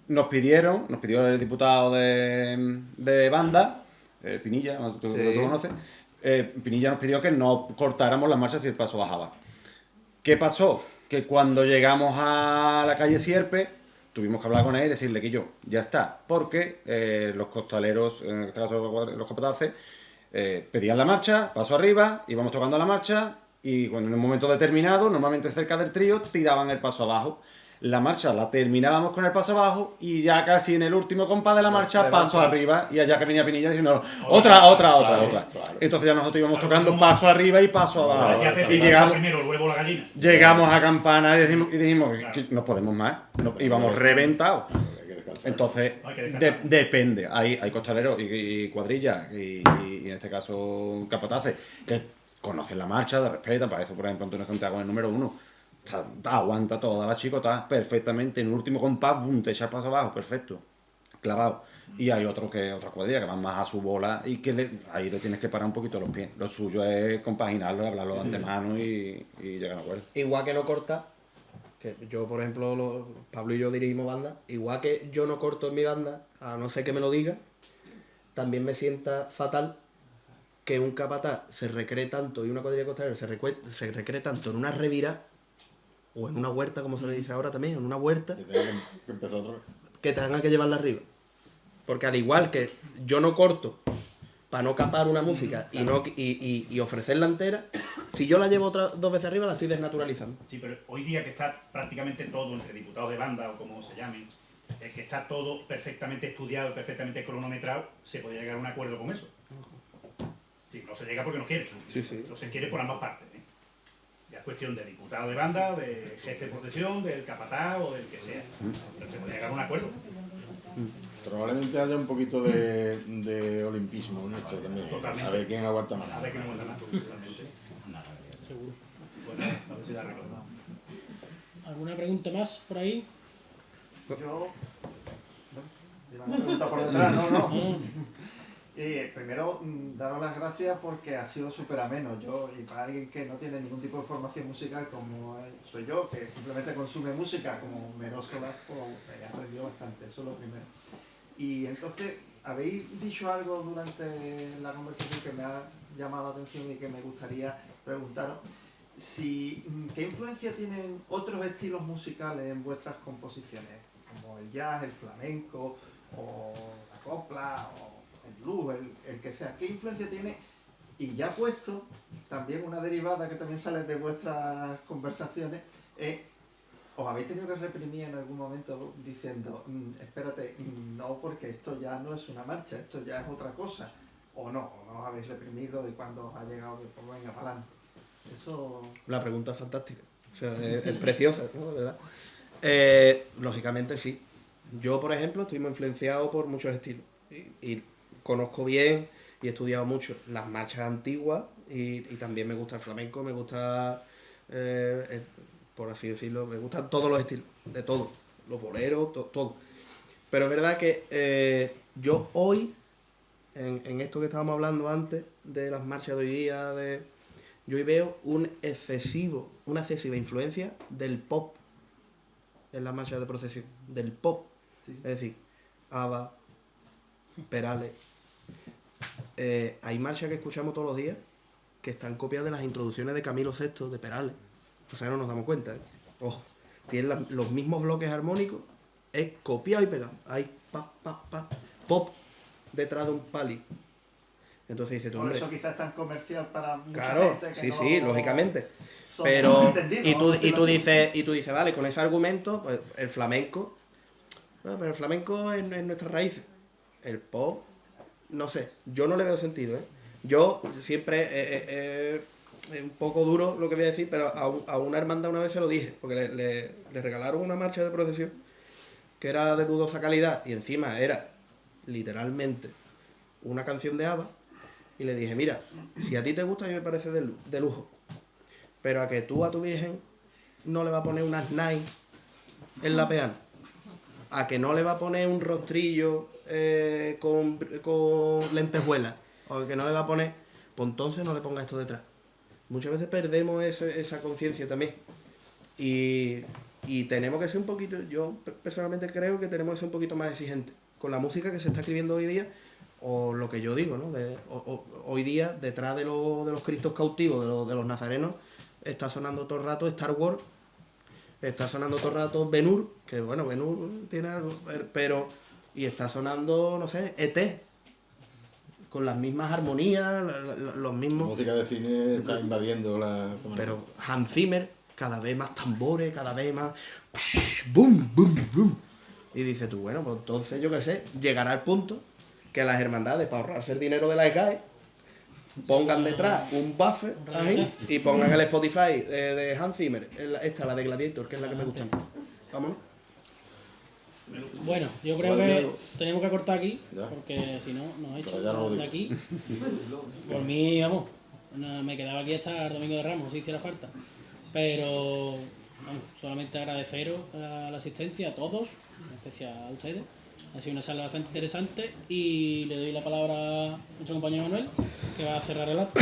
nos pidió el diputado de banda, Pinilla, tú lo conoces, Pinilla nos pidió que no cortáramos las marchas si el paso bajaba. ¿Qué pasó? Que cuando llegamos a la calle Sierpe, tuvimos que hablar con él y decirle que ya está, porque los costaleros, en este caso los capataces, pedían la marcha, paso arriba, íbamos tocando la marcha y cuando en un momento determinado, normalmente cerca del trío, tiraban el paso abajo. La marcha la terminábamos con el paso abajo y ya casi en el último compás de la marcha, paso arriba y allá que venía Pinilla diciendo otra. Claro. Entonces ya nosotros íbamos tocando paso arriba y paso abajo. Ya Pepe, Y llegamos, primero el huevo o la gallina. llegamos a campana y dijimos que no podemos más, íbamos reventados. Hay que descansar. Entonces, Hay que descansar. depende. Hay costaleros y cuadrillas y en este caso capataces que conocen la marcha, respetan. Para eso, por ejemplo, Antonio Santiago en el número 1. Aguanta toda la chicota perfectamente. En el último compás, boom, te echa el paso abajo, perfecto. Clavado. Y hay otra cuadrilla que van más a su bola y que ahí le tienes que parar un poquito los pies. Lo suyo es compaginarlo, hablarlo de antemano y llegar a un acuerdo. Igual que no corta, que yo, por ejemplo, Pablo y yo dirigimos banda, igual que yo no corto en mi banda, a no ser que me lo diga, también me sienta fatal que un capataz se recree tanto y una cuadrilla costalera se recree tanto en una revira o en una huerta, como se le dice ahora también, en una huerta, Que tenga que empezar otra vez. que tenga que llevarla arriba. Porque al igual que yo no corto para no capar una música y ofrecerla entera, si yo la llevo dos veces arriba la estoy desnaturalizando. Sí, pero hoy día que está prácticamente todo entre diputados de banda o como se llamen, que está todo perfectamente estudiado, perfectamente cronometrado, se puede llegar a un acuerdo con eso. Sí, no se llega porque no quiere. Sí. No se quiere por ambas partes. Ya es cuestión de diputado de banda, de jefe de procesión, del capataz o del que sea. Pero se puede llegar a un acuerdo. Probablemente haya un poquito de olimpismo en esto también. Totalmente. A ver quién aguanta más. A ver que no aguanta más, totalmente. Seguro. Bueno, a ver si la recordamos. ¿Alguna pregunta más por ahí? Yo... Iba a preguntar por detrás, no. No. Primero, daros las gracias porque ha sido súper ameno. Yo, y para alguien que no tiene ningún tipo de formación musical como soy yo, que simplemente consume música como mero solar, pues he aprendido bastante, eso es lo primero. Y entonces, habéis dicho algo durante la conversación que me ha llamado la atención y que me gustaría preguntaros. ¿Qué influencia tienen otros estilos musicales en vuestras composiciones? Como el jazz, el flamenco, o la copla, o el blues, el que sea. ¿Qué influencia tiene? Y ya puesto, también una derivada que también sale de vuestras conversaciones, ¿os habéis tenido que reprimir en algún momento diciendo, espérate, no, porque esto ya no es una marcha, esto ya es otra cosa? ¿O no os habéis reprimido y cuando os ha llegado que pues venga para adelante? Eso... La pregunta es fantástica. O sea, es preciosa, ¿no? ¿Verdad? Lógicamente sí. Yo, por ejemplo, estoy muy influenciado por muchos estilos. Y conozco bien y he estudiado mucho las marchas antiguas y también me gusta el flamenco, me gusta, por así decirlo, me gustan todos los estilos, de todo. Los boleros, todo. Pero es verdad que yo hoy, en esto que estábamos hablando antes, de las marchas de hoy día, yo hoy veo una excesiva influencia del pop en las marchas de procesión, del pop. Sí. Es decir, ABBA, Perales. Hay marchas que escuchamos todos los días que están copiadas de las introducciones de Camilo VI, de Perales. Entonces no nos damos cuenta. Ojo, tienen los mismos bloques armónicos, es copiado y pegado. Hay pop detrás de un pali. Entonces dice tú, Por hombre, eso quizás es tan comercial para mucha claro, gente que sí, no lógicamente. son Pero, entendidos, y vamos a tú decirlo así. dices, vale, con ese argumento, pues el flamenco, bueno, pero el flamenco es nuestras raíces. El pop, no sé, yo no le veo sentido, ¿eh? Yo siempre, es un poco duro lo que voy a decir, pero a una hermandad una vez se lo dije, porque le regalaron una marcha de procesión que era de dudosa calidad y encima era literalmente una canción de ABBA y le dije, mira, si a ti te gusta a mí me parece de lujo, pero a que tú a tu virgen no le va a poner unas Nike en la peana, a que no le va a poner un rostrillo con lentejuelas, o a que no le va a poner, pues entonces no le ponga esto detrás. Muchas veces perdemos esa conciencia también. Y tenemos que ser un poquito, yo personalmente creo que tenemos que ser un poquito más exigentes con la música que se está escribiendo hoy día, o lo que yo digo, ¿no? Hoy día, detrás de los Cristos cautivos, de los nazarenos, está sonando todo el rato Star Wars, está sonando todo el rato Ben-Hur, que bueno, Ben-Hur tiene algo, pero... Y está sonando, no sé, ET, con las mismas armonías, los La mismos... música de cine está invadiendo la semana. Pero Hans Zimmer, cada vez más tambores, cada vez más... ¡Bum, bum, bum! Y dices tú, bueno, pues entonces yo qué sé, llegará el punto que las hermandades, para ahorrarse el dinero de la SGAE, pongan detrás un buffer ahí y pongan el Spotify de Hans Zimmer, la de Gladiator, que es la que me gusta. Vámonos. Bueno, yo creo que tenemos que cortar aquí, porque si no, nos Pero ya no lo echan de digo. aquí. Por mí, vamos, me quedaba aquí hasta el Domingo de Ramos, si hiciera falta. Pero, vamos, solamente agradeceros a la asistencia, a todos, en especial a ustedes. Ha sido una sala bastante interesante y le doy la palabra a nuestro compañero Manuel, que va a cerrar el acto.